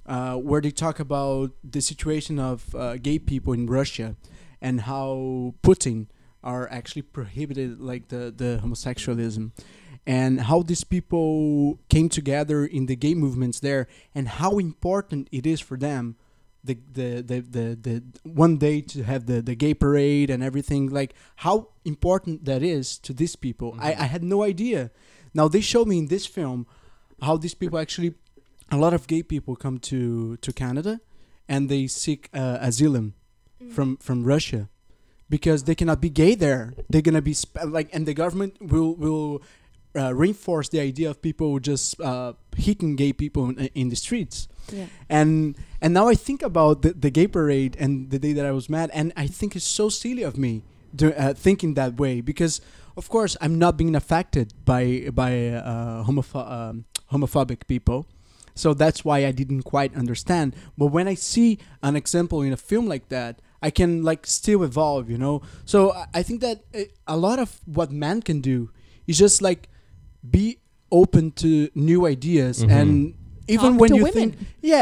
where they talk about the situation of gay people in Russia and how Putin are actually prohibited, like the homosexualism, and how these people came together in the gay movements there, and how important it is for them the one day to have the gay parade and everything, like how important that is to these people. I had no idea. Now they show me in this film how these people actually, a lot of gay people come to Canada and they seek asylum from Russia, because they cannot be gay there. They're gonna be and the government will reinforce the idea of people just hitting gay people in the streets. Yeah. And now I think about the gay parade and the day that I was mad, and I think it's so silly of me thinking that way, because of course I'm not being affected by homophobic people. So that's why I didn't quite understand. But when I see an example in a film like that, I can still evolve, So I think that a lot of what man can do is just be open to new ideas, and even Talk when to you women. think,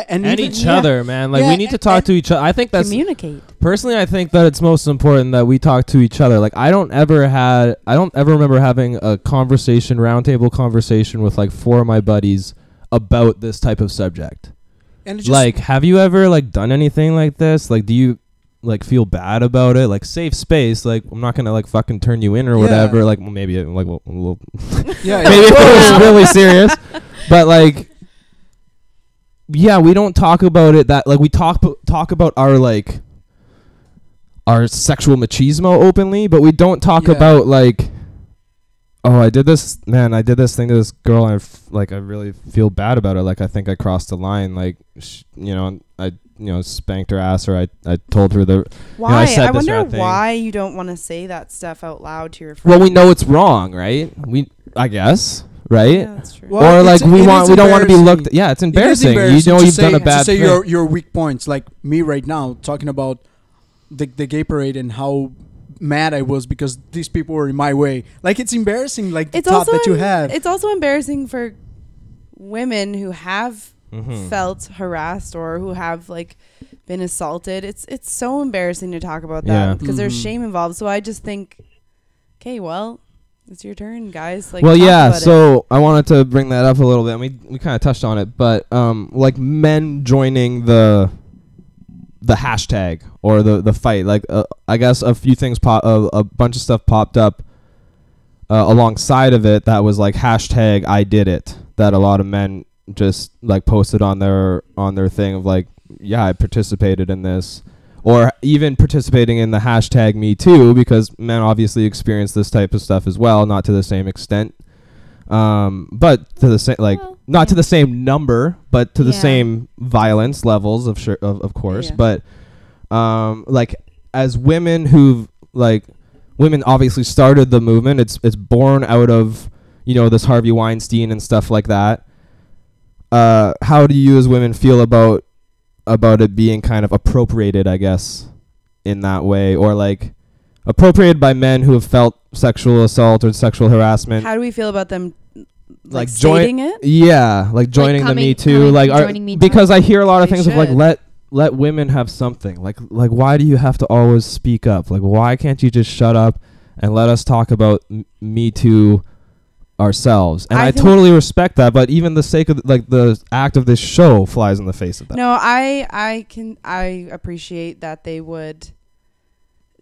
and And even, each other, man. Like, Yeah, we need to talk to each other. I think that's Communicate. personally, I think that it's most important that we talk to each other. Like, I don't ever remember having a roundtable conversation with 4 of my buddies about this type of subject. and it's just, Have you ever do anything like this? Do you feel bad about it? Safe space. I'm not gonna fucking turn you in or whatever. Well, maybe we'll yeah, maybe if it was really serious, but yeah, we don't talk about it that we talk about our sexual machismo openly, but we don't talk about oh, I did this thing to this girl, and I really feel bad about it. I think I crossed the line. I spanked her ass, or I told her Why? I said I this or wonder that thing. why you don't want to say that stuff out loud to your friends. Well, we know it's wrong, right? I guess, right? Yeah, that's true. Well, Or it we is don't want to be embarrassing. looked. Yeah, it's It is embarrassing. embarrassing You know to you've done a bad to say thing. your weak points, like me right now talking about the gay parade and how mad I was because these people were in my way. It's embarrassing, the It's thought also that you have. It's also embarrassing for women who have Mm-hmm. felt harassed or who have been assaulted. It's so embarrassing to talk about Yeah. that because there's Mhm. shame involved. So I just think, okay, well, it's your turn, guys. Well, talk yeah. about it. So I wanted to bring that up a little bit. And we kind of touched on it, but men joining the hashtag or the fight. I guess a few things a bunch of stuff popped up alongside of it that was hashtag I did it, that a lot of men just posted on their thing of yeah, I participated in this, or even participating in the hashtag me too, because men obviously experience this type of stuff as well, not to the same extent, but to the same not to the same number, but to the Yeah. same violence levels of course. Yeah. But as women who've women obviously started the movement, it's born out of this Harvey Weinstein and stuff like that. How do you as women feel about it being kind of appropriated, I guess, in that way, or appropriated by men who have felt sexual assault or sexual harassment? How do we feel about them join stating it? Yeah, joining the Me Too, joining Me Too. because I hear a lot of They things of should. let women have something. Why do you have to always speak up? Why can't you just shut up and let us talk about Me Too ourselves? And I I think- totally respect that, but even the sake of the act of this show flies in the face of that. No, I appreciate that they would,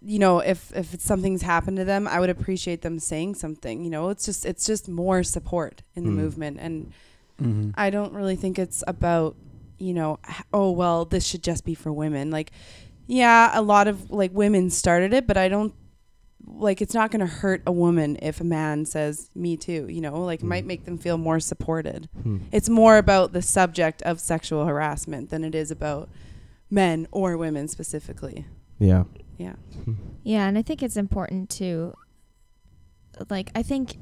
if something's happened to them, I would appreciate them saying something. It's just more support in the movement, and Mm-hmm. I don't really think it's about oh well, this should just be for women. Yeah, a lot of women started it, but I don't it's not going to hurt a woman if a man says me too, it might make them feel more supported. It's more about the subject of sexual harassment than it is about men or women specifically. Yeah. Yeah. Yeah, and I think it's important to I think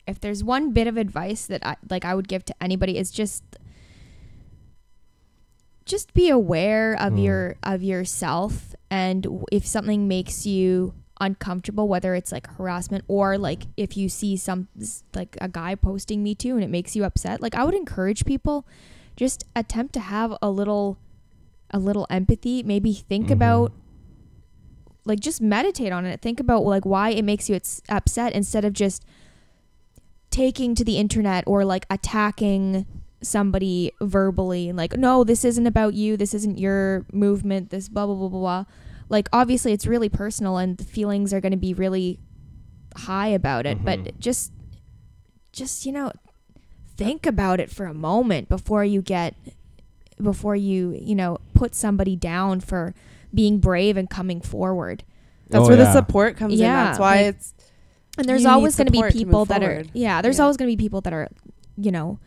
if there's one bit of advice that I would give to anybody, is just be aware of yourself, and if something makes you uncomfortable, whether it's harassment or if you see some a guy posting Me Too and it makes you upset, I would encourage people just attempt to have a little empathy, maybe think about just meditate on it, think about why it makes you upset, instead of just taking to the internet or attacking somebody verbally and no, this isn't about you, this isn't your movement, this blah blah blah blah blah. Obviously it's really personal and the feelings are going to be really high about it, but just think about it for a moment before you put somebody down for being brave and coming forward. That's where the support comes in. That's why like, it's. And there's always going to be people that are. Yeah, there's always going to be people that are, you know,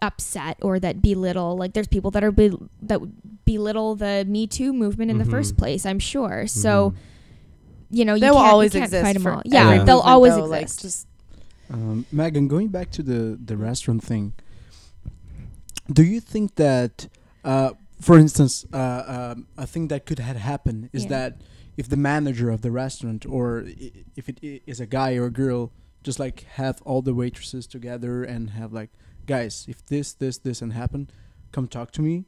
upset or that belittle. Like there's people that are that belittle the Me Too movement in the first place. I'm sure. So, you know, they will always exist. Yeah, they'll always exist. Like, just Megan, going back to the restaurant thing, do you think that, for instance, a thing that could have happened is that if the manager of the restaurant, or if it is a guy or a girl, just like have all the waitresses together and have like, guys, if this and happen, come talk to me.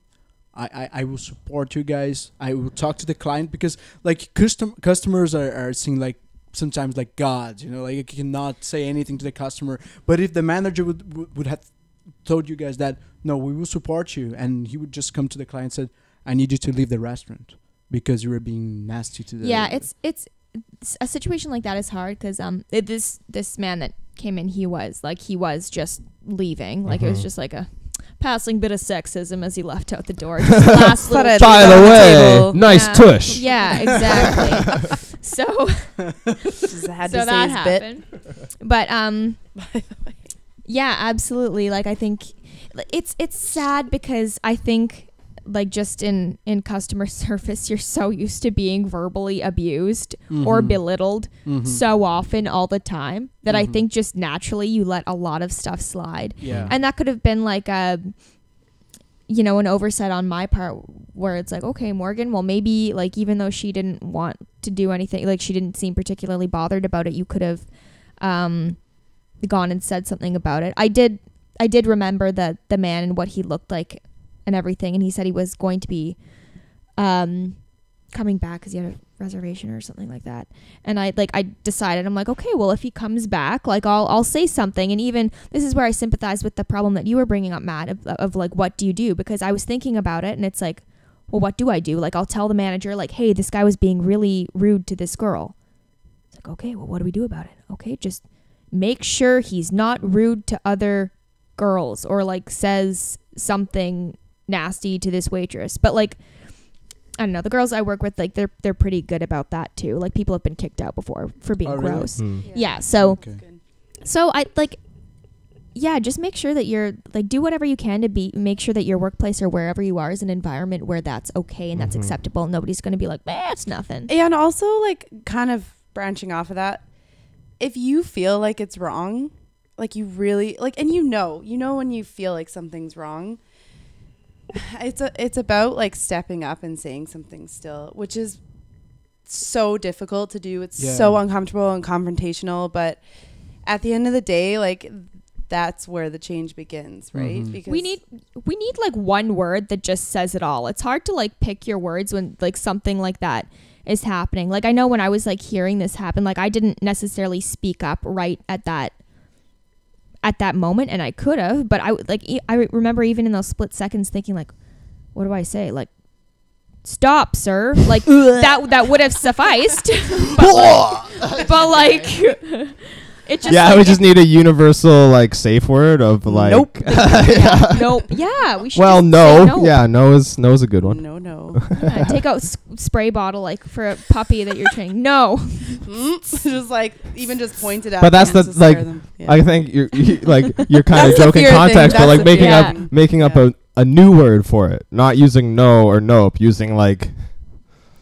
I will support you guys. I will talk to the client, because like customers are seen like sometimes like gods, you know, like you cannot say anything to the customer. But if the manager would have told you guys that, no, we will support you, and he would just come to the client and said, I need you to leave the restaurant because you were being nasty to the. Yeah, it's a situation like that is hard because this man that came in, he was just leaving, like it was just like a passing bit of sexism as he left out the door. Just last little by the way, nice tush. Yeah, exactly. So had so to that say his happened. But yeah, absolutely. Like I think it's sad because I think like just in customer service, you're so used to being verbally abused or belittled so often all the time that I think just naturally you let a lot of stuff slide. Yeah. And that could have been like a, you know, an oversight on my part where it's like, okay, Morgan, well, maybe like even though she didn't want to do anything, like she didn't seem particularly bothered about it, you could have gone and said something about it. I did remember the man and what he looked like and everything, and he said he was going to be coming back because he had a reservation or something like that. And I decided, I'm like, okay, well, if he comes back, like I'll say something. And even this is where I sympathize with the problem that you were bringing up, Matt, of like, what do you do? Because I was thinking about it, and it's like, well, what do I do? Like, I'll tell the manager, like, hey, this guy was being really rude to this girl. It's like, okay, well, what do we do about it? Okay, just make sure he's not rude to other girls or like says something nasty to this waitress. But like, I don't know, the girls I work with, like they're pretty good about that too. Like people have been kicked out before for being gross. Really? Yeah. So I like, yeah, just make sure that you're like, do whatever you can to make sure that your workplace or wherever you are is an environment where that's okay and that's acceptable. Nobody's going to be like, it's nothing. And also like kind of branching off of that, if you feel like it's wrong, like you really like, and you know when you feel like something's wrong, it's about like stepping up and saying something still, which is so difficult to do. It's so uncomfortable and confrontational, but at the end of the day, like that's where the change begins, right? Because we need like one word that just says it all. It's hard to like pick your words when like something like that is happening. Like I know when I was like hearing this happen, like I didn't necessarily speak up right at that moment, and I could have, but I remember even in those split seconds thinking like, what do I say? Like, stop, sir. Like that would have sufficed. but like it just we just need a universal like safe word of like nope. Nope. Yeah, we should. Well, no. Nope. Yeah, no is a good one. No. Yeah, take out spray bottle like for a puppy that you're training. No. Just like even just pointed out. But that's the like. I think you're kind of joking context, but like making up a new word for it, not using no or nope, using like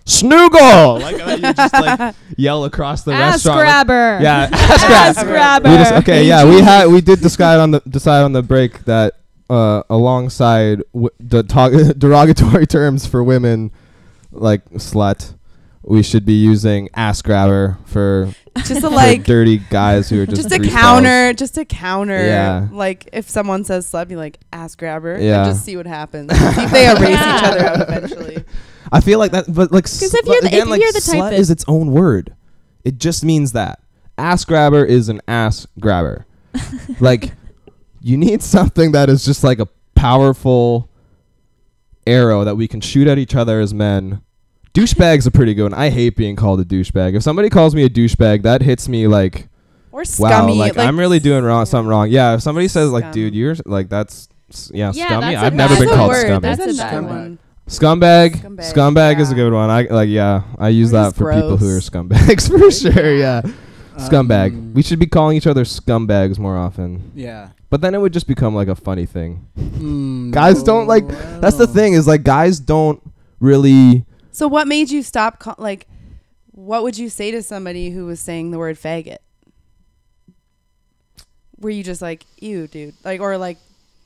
snoogle, like you just like yell across the restaurant. Grabber. Yeah, ass grabber. We did decide on the break that alongside the derogatory terms for women like slut, we should be using ass grabber for just a, like dirty guys who are just a counter. Yeah. Like if someone says slut, be like ass grabber. Yeah. And just see what happens. See if they erase each other out eventually. I feel like that, but like, because if you're the type slut is its own word. It just means that ass grabber is an ass grabber. Like, you need something that is just like a powerful arrow that we can shoot at each other as men. Douchebag's a pretty good one. I hate being called a douchebag. If somebody calls me a douchebag, that hits me like, or scummy. Wow, like I'm really doing something wrong. Yeah, if somebody says like, dude, you're like, that's scummy. I've never been called scummy. That's a bad one. Scumbag is a good one. I use Or that just for people who are gross. scumbags for sure. Yeah, scumbag. We should be calling each other scumbags more often. Yeah. But then it would just become like a funny thing. Mm, Guys don't like. That's the thing is like guys don't really. So what made you stop? What would you say to somebody who was saying the word faggot? Were you just like, ew, dude?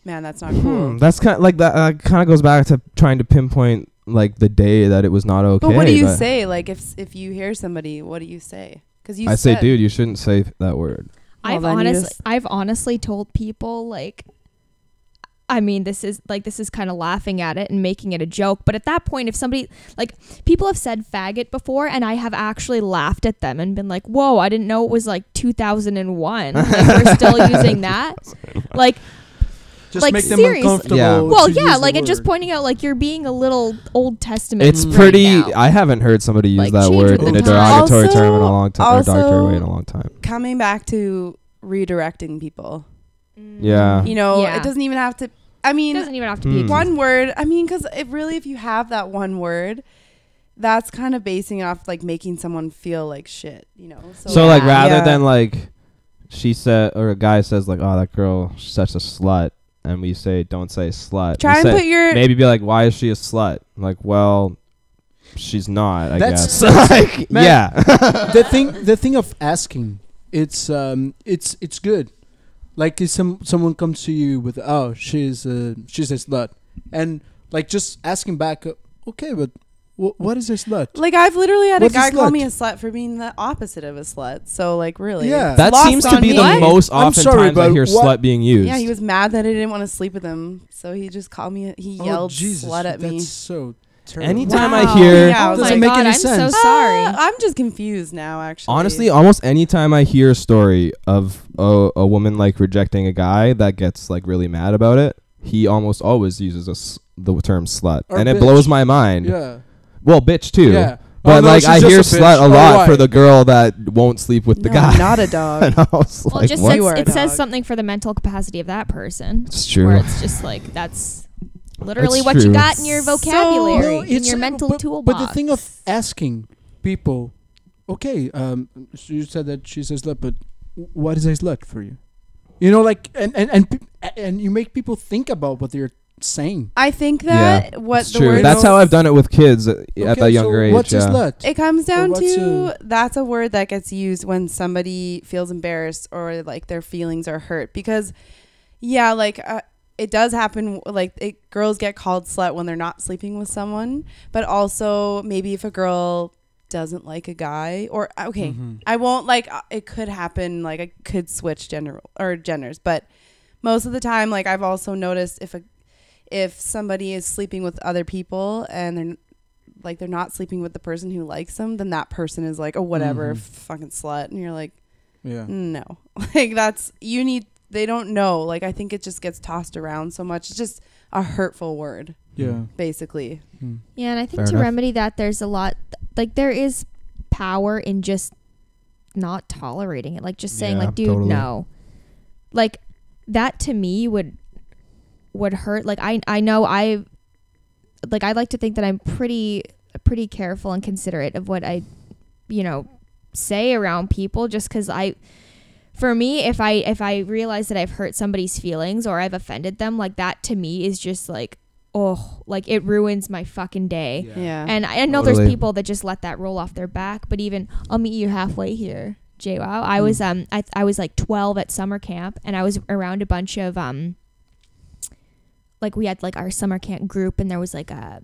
Man, that's not cool. That's kind of like that. Kind of goes back to trying to pinpoint like the day that it was not okay. But what do you say? Like if you hear somebody, what do you say? Because I say, dude, you shouldn't say that word. I've honestly told people like, I mean, this is kind of laughing at it and making it a joke. But at that point, if somebody like people have said faggot before and I have actually laughed at them and been like, whoa, I didn't know it was like 2001. Like we're still using that. Like, Just like make them seriously. uncomfortable. Yeah. Well, to yeah, use the like and just word. pointing out like you're being a little Old Testament. It's right pretty. now. I haven't heard somebody use Like, that change word with in the a times. derogatory Also- term in a long time, or derogatory also- way in a long time. Coming back to redirecting people. Yeah. You know, Yeah. it doesn't even have to. I It mean, doesn't even have to be. Mm. one word. I mean, because if you have that one word, that's kind of basing it off like making someone feel like shit. You know. So like Yeah. rather Yeah. than like she said or a guy says like, oh, that girl, she's such a slut, and we say don't say slut. Try We and say- put your maybe be like, why is she a slut? Like, well, she's not. I That's- guess. Like, Man, yeah. the thing of asking, it's good. Like if someone comes to you with she's a slut, and like just asking back, okay, but what is a slut? Like I've literally had What's a a guy call slut? me a slut for being the opposite of a slut. So like really, Yeah. it's That lost seems to on be me. the most I'm often sorry, times I but hear what- slut being used. Yeah, he was mad that I didn't want to sleep with him, so he just called me. He yelled Jesus, slut at me. That's so terrible. Anytime Wow. I hear, Yeah, I Oh was my Doesn't make god, any I'm sense. so sorry. I'm just confused now. Actually, honestly, almost anytime I hear a story of a woman like rejecting a guy that gets like really mad about it, he almost always uses the term slut, Or and it bitch. blows my mind. Yeah. Well, bitch too. Yeah. But Oh, no, like she's I just hear a bitch. slut a Oh, lot why? for the girl that won't sleep with the No, guy. I'm not a dog. And I was Well, like, it just what? says, You are a it says dog. something for the mental capacity of that person. It's true. Where it's just like that's literally It's what you true. got in your vocabulary, in your mental toolbox. But the thing of asking people, okay, so you said that she's a slut, but what is a slut for you? You know, like, and you make people think about what they're saying. I think that what it's the true. word That's is- how I've done it with kids at Okay, that younger age. What's a slut? It comes down what's to that's a word that gets used when somebody feels embarrassed or like their feelings are hurt because, yeah, like it does happen. Like girls get called slut when they're not sleeping with someone, but also maybe if a girl doesn't like a guy or okay, I won't like it could happen. Like I could switch genders, but most of the time, like I've also noticed if somebody is sleeping with other people and they're not sleeping with the person who likes them, then that person is like, oh, whatever, fucking slut. And you're like, Yeah. no, like they don't know. Like, I think it just gets tossed around so much. It's just a hurtful word, Yeah. basically. Yeah, and I think Fair to enough. remedy that, there's a lot, like there is power in just not tolerating it. Like just saying Yeah, like, dude, totally. no. Like that to me would hurt. Like I know I like to think that I'm pretty careful and considerate of what I, say around people just because for me, if I realize that I've hurt somebody's feelings or I've offended them, like that to me is just like, oh, like it ruins my fucking day. Yeah. And I know Totally. there's people that just let that roll off their back, but even I'll meet you halfway here, JWoww. I was I was like 12 at summer camp and I was around a bunch of like we had like our summer camp group and there was like a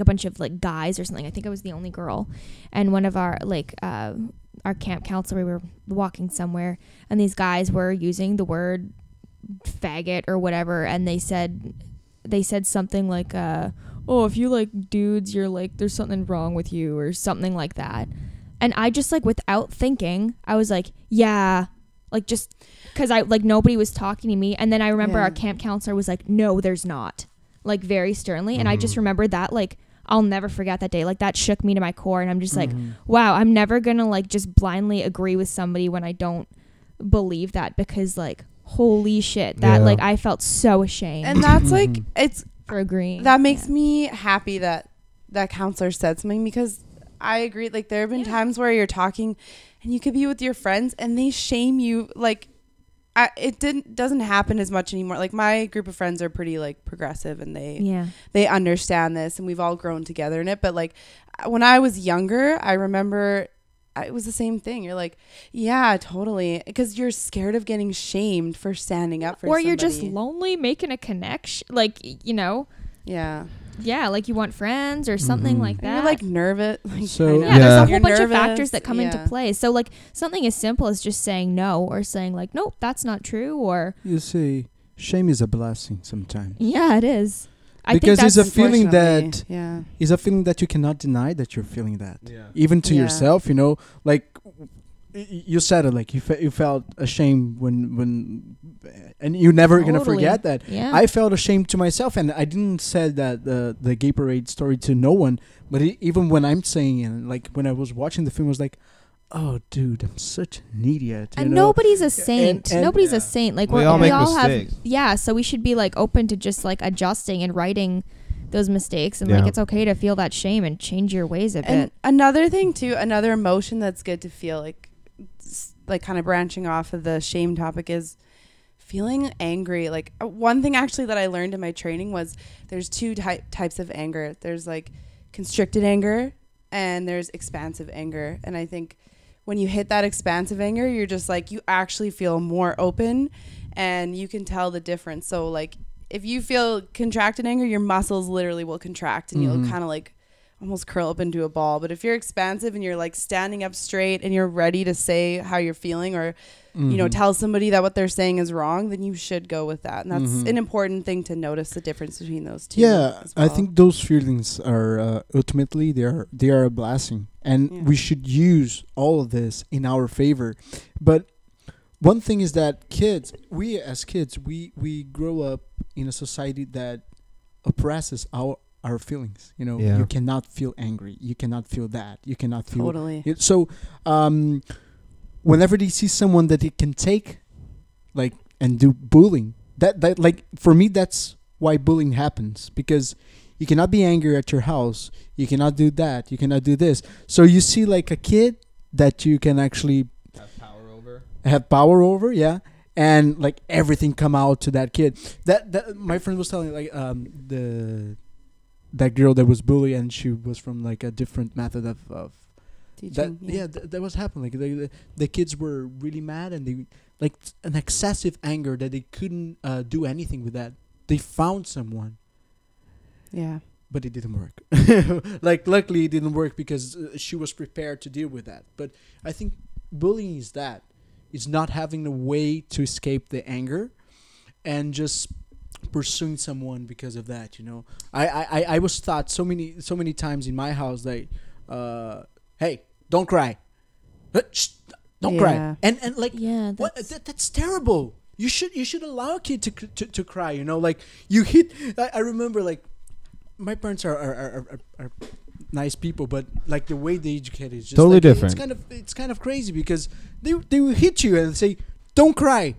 bunch of like guys or something. I think I was the only girl. And one of our our camp counselor, we were walking somewhere and these guys were using the word faggot or whatever, and they said something like oh, if you like dudes, you're like there's something wrong with you or something like that. And I just like without thinking, I was like, yeah, like just because I like nobody was talking to me. And then I remember Yeah. our camp counselor was like, no, there's not, like very sternly. And I just remember that, like I'll never forget that day. Like that shook me to my core. And I'm just like, wow, I'm never gonna like just blindly agree with somebody when I don't believe that, because like holy shit, that Yeah. like I felt so ashamed. And that's like for agreeing. That makes me happy that that counselor said something, because I agree. Like, there have been times where you're talking and you could be with your friends and they shame you. Like, doesn't happen as much anymore. Like, my group of friends are pretty like progressive, and they understand this, and we've all grown together in it. But like, when I was younger, I remember it was the same thing. You're like, yeah, totally, because you're scared of getting shamed for standing up for somebody. You're just lonely making a connection, like, you know. Yeah, like you want friends or something like that. And you're like nervous. Like, So there's a whole bunch of nervous. factors that come into play. So like something as simple as just saying no, or saying like, nope, that's not true, or you see, shame is a blessing sometimes. Yeah, it is. Because I it's think a feeling that it's a feeling that you cannot deny that you're feeling that, even to yourself. You know, like you said it, like you felt ashamed when and you're never gonna forget that. I felt ashamed to myself, and I didn't say that the gay parade story to no one, but even when I'm saying it, like when I was watching the film, I was like, oh dude, I'm such an idiot. And nobody's a saint. Nobody's a saint. Like we all make mistakes. So we should be like open to just like adjusting and righting those mistakes, and like it's okay to feel that shame and change your ways a bit. Another thing too, another emotion that's good to feel, like kind of branching off of the shame topic, is feeling angry. Like one thing actually that I learned in my training was there's two types of anger. There's like constricted anger and there's expansive anger. And I think when you hit that expansive anger, you're just like, you actually feel more open and you can tell the difference. So like if you feel contracted anger, your muscles literally will contract and you'll kind of like almost curl up into a ball. But if you're expansive and you're like standing up straight and you're ready to say how you're feeling, or you know, tell somebody that what they're saying is wrong, then you should go with that. And that's an important thing to notice, the difference between those two. I think those feelings are ultimately they are a blessing, and we should use all of this in our favor. But one thing is that we as kids grow up in a society that oppresses our feelings. You know, you cannot feel angry, you cannot feel that, you cannot feel so whenever they see someone that it can take like and do bullying, that like for me that's why bullying happens, because you cannot be angry at your house, you cannot do that, you cannot do this. So you see like a kid that you can actually have power over, and like everything come out to that kid. That my friend was telling like that girl that was bullied, and she was from like a different method of teaching. That was happening. Like the kids were really mad, and they like an excessive anger that they couldn't do anything with that. They found someone. But it didn't work. Like luckily it didn't work because she was prepared to deal with that. But I think bullying is that. It's not having a way to escape the anger and just pursuing someone because of that, you know. I was taught so many times in my house like hey, don't cry. Don't cry. And like that's terrible. You should allow a kid to cry, you know. Like you hit I remember like my parents are nice people, but like the way they educate is just totally like, different. It's kind of crazy because they will hit you and say, "Don't cry."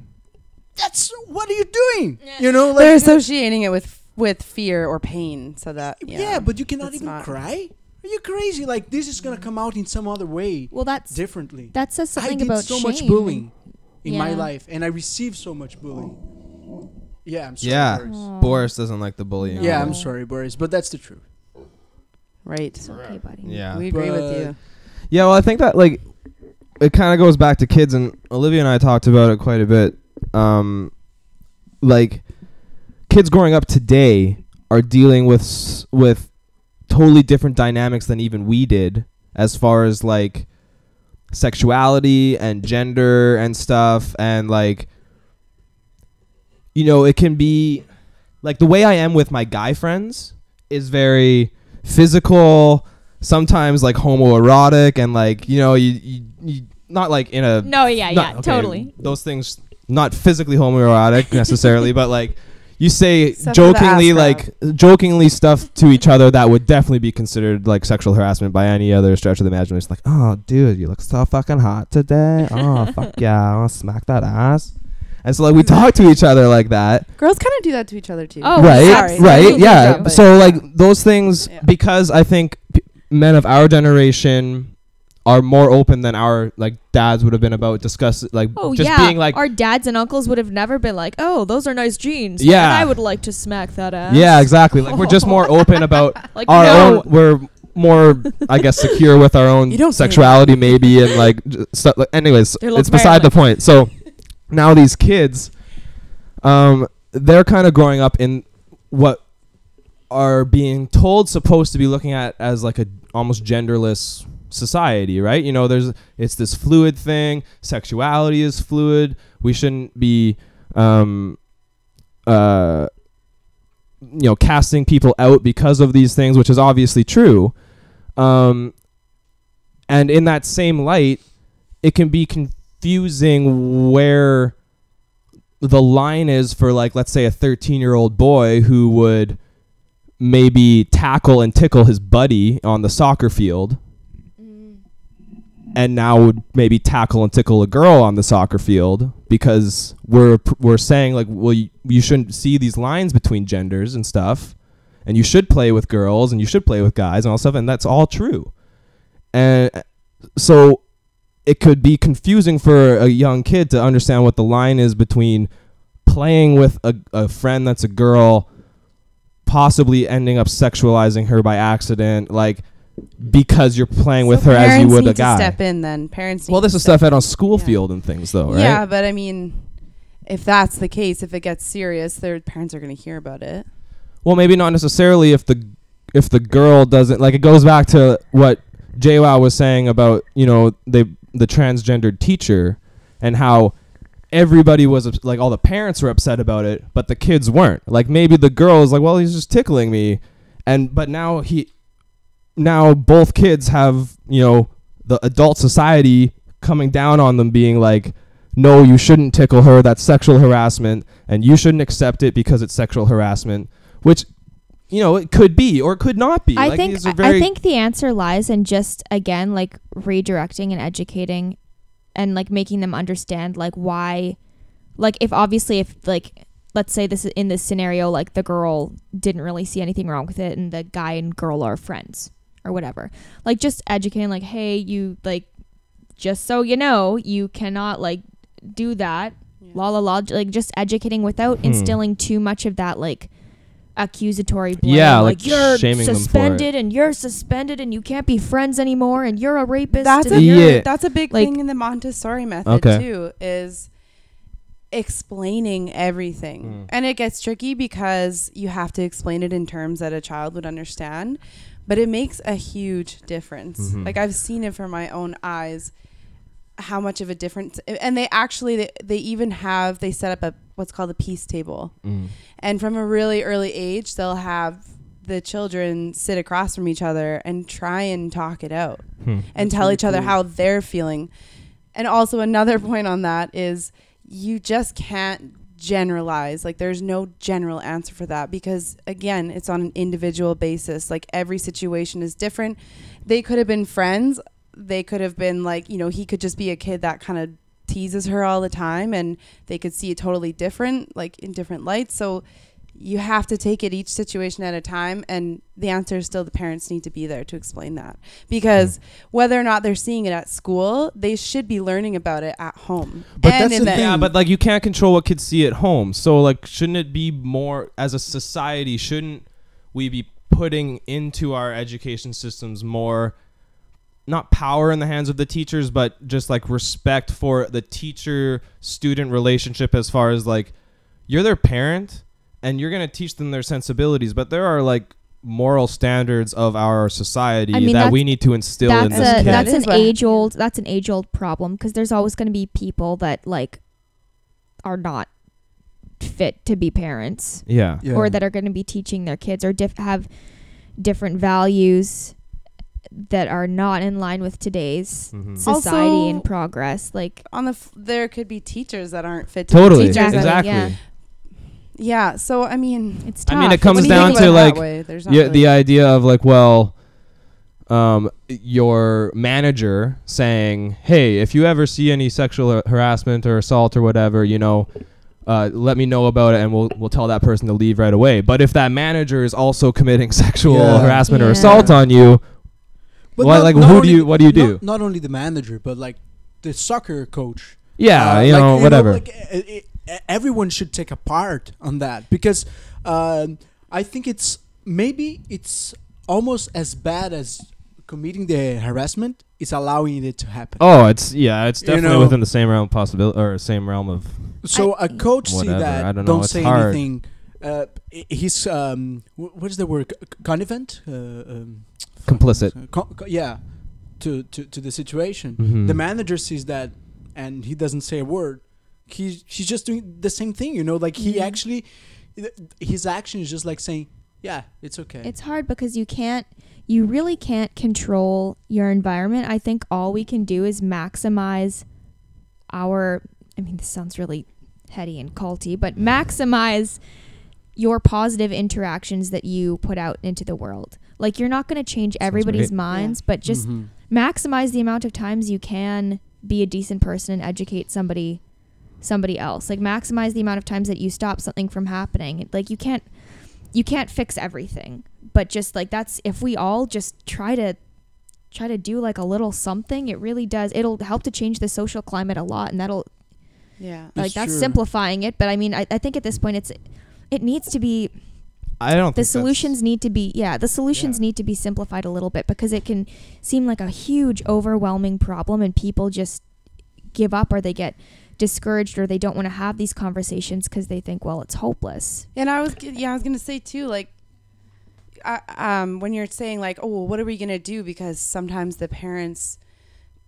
That's what are you doing? You know, like they're associating it with fear or pain, so that but you cannot even cry. Are you crazy? Like this is gonna come out in some other way. Well, that's differently. That says something I did about so shame. much bullying in my life, and I received so much bullying. Yeah, I'm sorry. Boris. Boris doesn't like the bullying. Yeah, I'm sorry, Boris, but that's the truth. Right. It's okay, buddy. Yeah. We agree with you. Yeah, well, I think that like it kind of goes back to kids, and Olivia and I talked about it quite a bit. Like kids growing up today are dealing with totally different dynamics than even we did, as far as like sexuality and gender and stuff, and like, you know, it can be like the way I am with my guy friends is very physical, sometimes like homoerotic, and like, you know, you not like in a totally those things, not physically homoerotic necessarily, but like you say Except jokingly stuff to each other that would definitely be considered like sexual harassment by any other stretch of the imagination. It's like, oh dude, you look so fucking hot today. Oh fuck yeah, I'll smack that ass. And so like we talk to each other like that. Girls kind of do that to each other too. Oh, Right, sorry. right, yeah. But- So like those things, Yeah. because I think men of our generation are more open than our like dads would have been about just being like, our dads and uncles would have never been like, oh, those are nice jeans. Yeah. And I would like to smack that ass. yeah, exactly. Like we're just more open about Like, our no. own. We're more, I guess, secure with our own You don't say sexuality, maybe, and like stuff. Like, anyways, They look it's beside the manly. point. So now these kids, they're kind of growing up in what are being told supposed to be looking at as like a almost genderless society, right? You know, it's this fluid thing. Sexuality is fluid. We shouldn't be casting people out because of these things, which is obviously true. And in that same light, it can be confusing where the line is for, like, let's say a 13-year-old boy who would maybe tackle and tickle his buddy on the soccer field, and now would maybe tackle and tickle a girl on the soccer field, because we're saying like, well, you shouldn't see these lines between genders and stuff, and you should play with girls and you should play with guys and all stuff, and that's all true. And so it could be confusing for a young kid to understand what the line is between playing with a friend that's a girl, possibly ending up sexualizing her by accident, like, because you're playing with her as you would a guy. To step in, then parents. Well, need this to is stuff step out on school Yeah. field and things, though, right? Yeah, but I mean, if that's the case, if it gets serious, their parents are going to hear about it. Well, maybe not necessarily if the girl doesn't, like, it goes back to what JWoww was saying about, you know, the transgendered teacher, and how everybody was like, all the parents were upset about it, but the kids weren't. Like, maybe the girl is like, well, he's just tickling me, but now both kids have, you know, the adult society coming down on them, being like, no, you shouldn't tickle her, that's sexual harassment, and you shouldn't accept it because it's sexual harassment, which, you know, it could be or could not be. I Like, think these are I think the answer lies in just, again, like, redirecting and educating and, like, making them understand, like, why, like, if like, let's say this is in this scenario, like, the girl didn't really see anything wrong with it and the guy and girl are friends or whatever, like, just educating, like, hey, you, like, just so you know, you cannot, like, do that, la la la, like, just educating without instilling too much of that, like, accusatory blame. Yeah, like you're shaming them for suspended and you're suspended and you can't be friends anymore and you're a rapist. That's and a Yeah. that's a big Like- thing in the Montessori method Okay. too, is explaining everything. And it gets tricky because you have to explain it in terms that a child would understand, but it makes a huge difference. Like, I've seen it from my own eyes, how much of a difference. And they actually they even have, they set up what's called a peace table. And from a really early age, they'll have the children sit across from each other and try and talk it out and tell each other how they're feeling. And also another point on that is, you just can't generalize. Like, there's no general answer for that, because, again, it's on an individual basis. Like, every situation is different. They could have been friends. They could have been, like, you know, he could just be a kid that kind of teases her all the time, and they could see it totally different, like, in different lights. So you have to take it each situation at a time, and the answer is still the parents need to be there to explain that, because whether or not they're seeing it at school, they should be learning about it at home. But And that's in the thing. Yeah, but like, you can't control what kids see at home. So like, shouldn't it be more, as a society, shouldn't we be putting into our education systems more, not power in the hands of the teachers, but just like respect for the teacher-student relationship, as far as like, you're their parent and you're going to teach them their sensibilities, but there are like moral standards of our society I mean, that that's- we need to instill in this kid. that's That is an age old problem, because there's always going to be people that, like, are not fit to be parents, Yeah. Yeah. or that are going to be teaching their kids, or have different values that are not in line with today's society Also- and progress. Like, there could be teachers that aren't fit to be Totally. teachers. Exactly, Exactly. Yeah, so I mean, it's tough. I mean, it It's comes when you down think to about it that like, way, there's not yeah, really- the idea of like, well, your manager saying, hey, if you ever see any sexual harassment or assault or whatever, you know, let me know about it, and we'll tell that person to leave right away. But if that manager is also committing sexual harassment or assault on you, but what do you do? Not only the manager, but like the soccer coach. Yeah, whatever. Everyone should take a part on that, because I think it's almost as bad as committing the harassment. It's allowing it to happen. Oh, it's definitely within the same realm of possibility, or same realm of. So a coach see that, don't say hard. anything. He's what is the word? Connivant. Complicit. To the situation. Mm-hmm. The manager sees that, and he doesn't say a word. He's just doing the same thing, like he actually, his action is just like saying, yeah, it's okay. It's hard because you really can't control your environment. I think all we can do is maximize this sounds really heady and culty, but maximize your positive interactions that you put out into the world. Like, you're not going to change everybody's minds, but just maximize the amount of times you can be a decent person and educate somebody else. Like, maximize the amount of times that you stop something from happening. Like, you can't fix everything, but just like, that's, if we all just try to do like a little something, it really does. It'll help to change the social climate a lot, and that'll, like, that's true. Simplifying it. But I mean, I think at this point it needs to be, the solutions need to be simplified a little bit, because it can seem like a huge overwhelming problem, and people just give up, or they get discouraged, or they don't want to have these conversations because they think, well, it's hopeless. And I was gonna say too, like, when you're saying like, oh, well, what are we gonna do, because sometimes the parents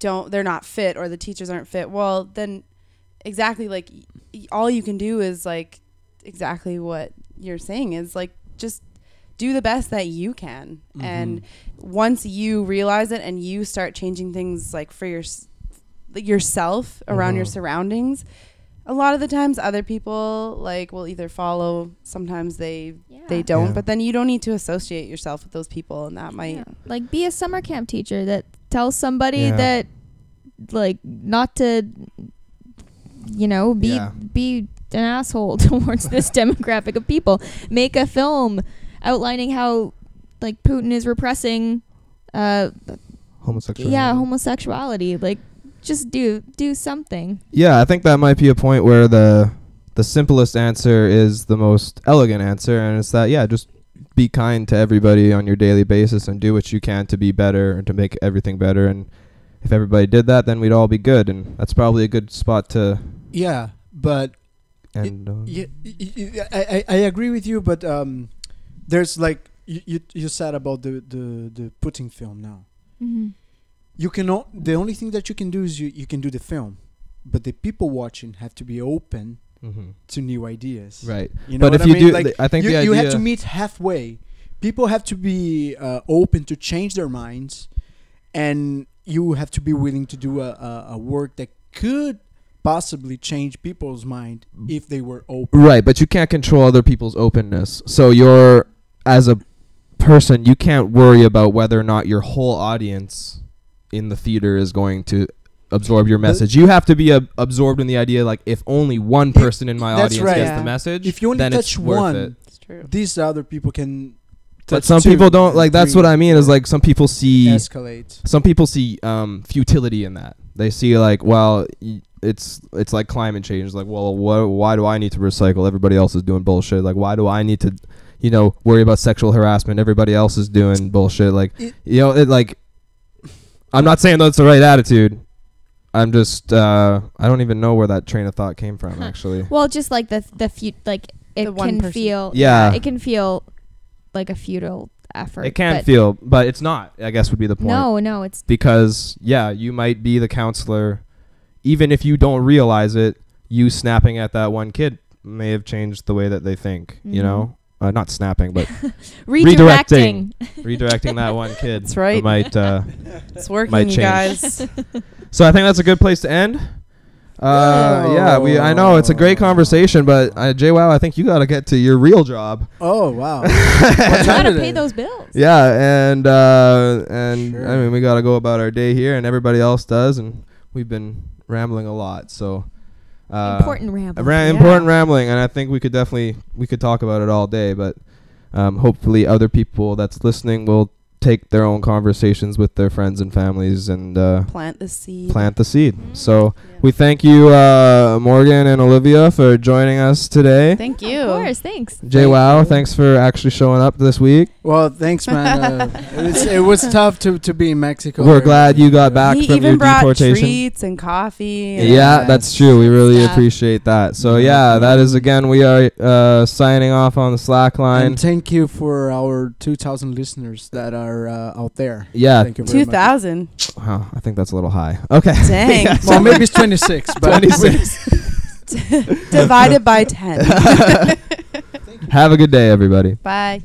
they're not fit, or the teachers aren't fit. Well, then exactly, like, all you can do is like exactly what you're saying is like, just do the best that you can. And once you realize it and you start changing things like for yourself around your surroundings, a lot of the times other people like will either follow, sometimes they don't, but then you don't need to associate yourself with those people, and that might like be a summer camp teacher that tells somebody that like not to be an asshole towards this demographic of people. Make a film outlining how like Putin is repressing homosexuality. Like, just do something. Yeah, I think that might be a point where the simplest answer is the most elegant answer, and it's that just be kind to everybody on your daily basis and do what you can to be better and to make everything better. And if everybody did that, then we'd all be good, and that's probably a good spot to. Yeah, but. And I agree with you, but there's like you said about the putting film now. Mm-hmm. You cannot. The only thing that you can do is you can do the film, but the people watching have to be open to new ideas. Right. But if you do, like, I think you have to meet halfway. People have to be open to change their minds, and you have to be willing to do a work that could possibly change people's mind if they were open. Right, but you can't control other people's openness. So you're, as a person, you can't worry about whether or not your whole audience in the theater is going to absorb your message. You have to be absorbed in the idea, like, if only one person in my audience gets the message, if you only then touch it's worth one, it. It's true. These other people can. But some people don't, like, that's what I mean, is like some people see escalate. Some people see futility in that. They see like, well, it's like climate change. Like, well, why do I need to recycle? Everybody else is doing bullshit. Like, why do I need to, worry about sexual harassment? Everybody else is doing bullshit. Like, I'm not saying that's the right attitude. I'm just, I don't even know where that train of thought came from, actually. Well, just like it can feel, it can feel like a futile effort. It can feel, but it's not, I guess would be the point. No, it's because, you might be the counselor. Even if you don't realize it, you snapping at that one kid may have changed the way that they think, not snapping, but redirecting that one kid. That's right. Might, it's working, might you guys. So I think that's a good place to end. I know it's a great conversation, but JWoww, I think you got to get to your real job. Oh wow! Got to pay those bills. Yeah, and sure. I mean, we got to go about our day here, and everybody else does, and we've been rambling a lot. So Important rambling. Important rambling, and I think we could talk about it all day, but hopefully other people that's listening will take their own conversations with their friends and families and plant the seed. So we thank you, Morgan and Olivia, for joining us today. Thank you. Of course, thanks. Wow, thanks for actually showing up this week. Well, thanks, man. It was tough to be in Mexico. We're glad you got back he from your even brought deportation. treats and coffee. Yeah, that's true. We really Yeah. appreciate that. So yeah, that is again. We are signing off on the Slack line. And thank you for our 2,000 listeners that are out there. Yeah, Thank you very much. 2,000. oh, I think that's a little high. Okay, Dang. Well, maybe it's 26, but 26. Divided by 10. Have a good day, everybody. Bye.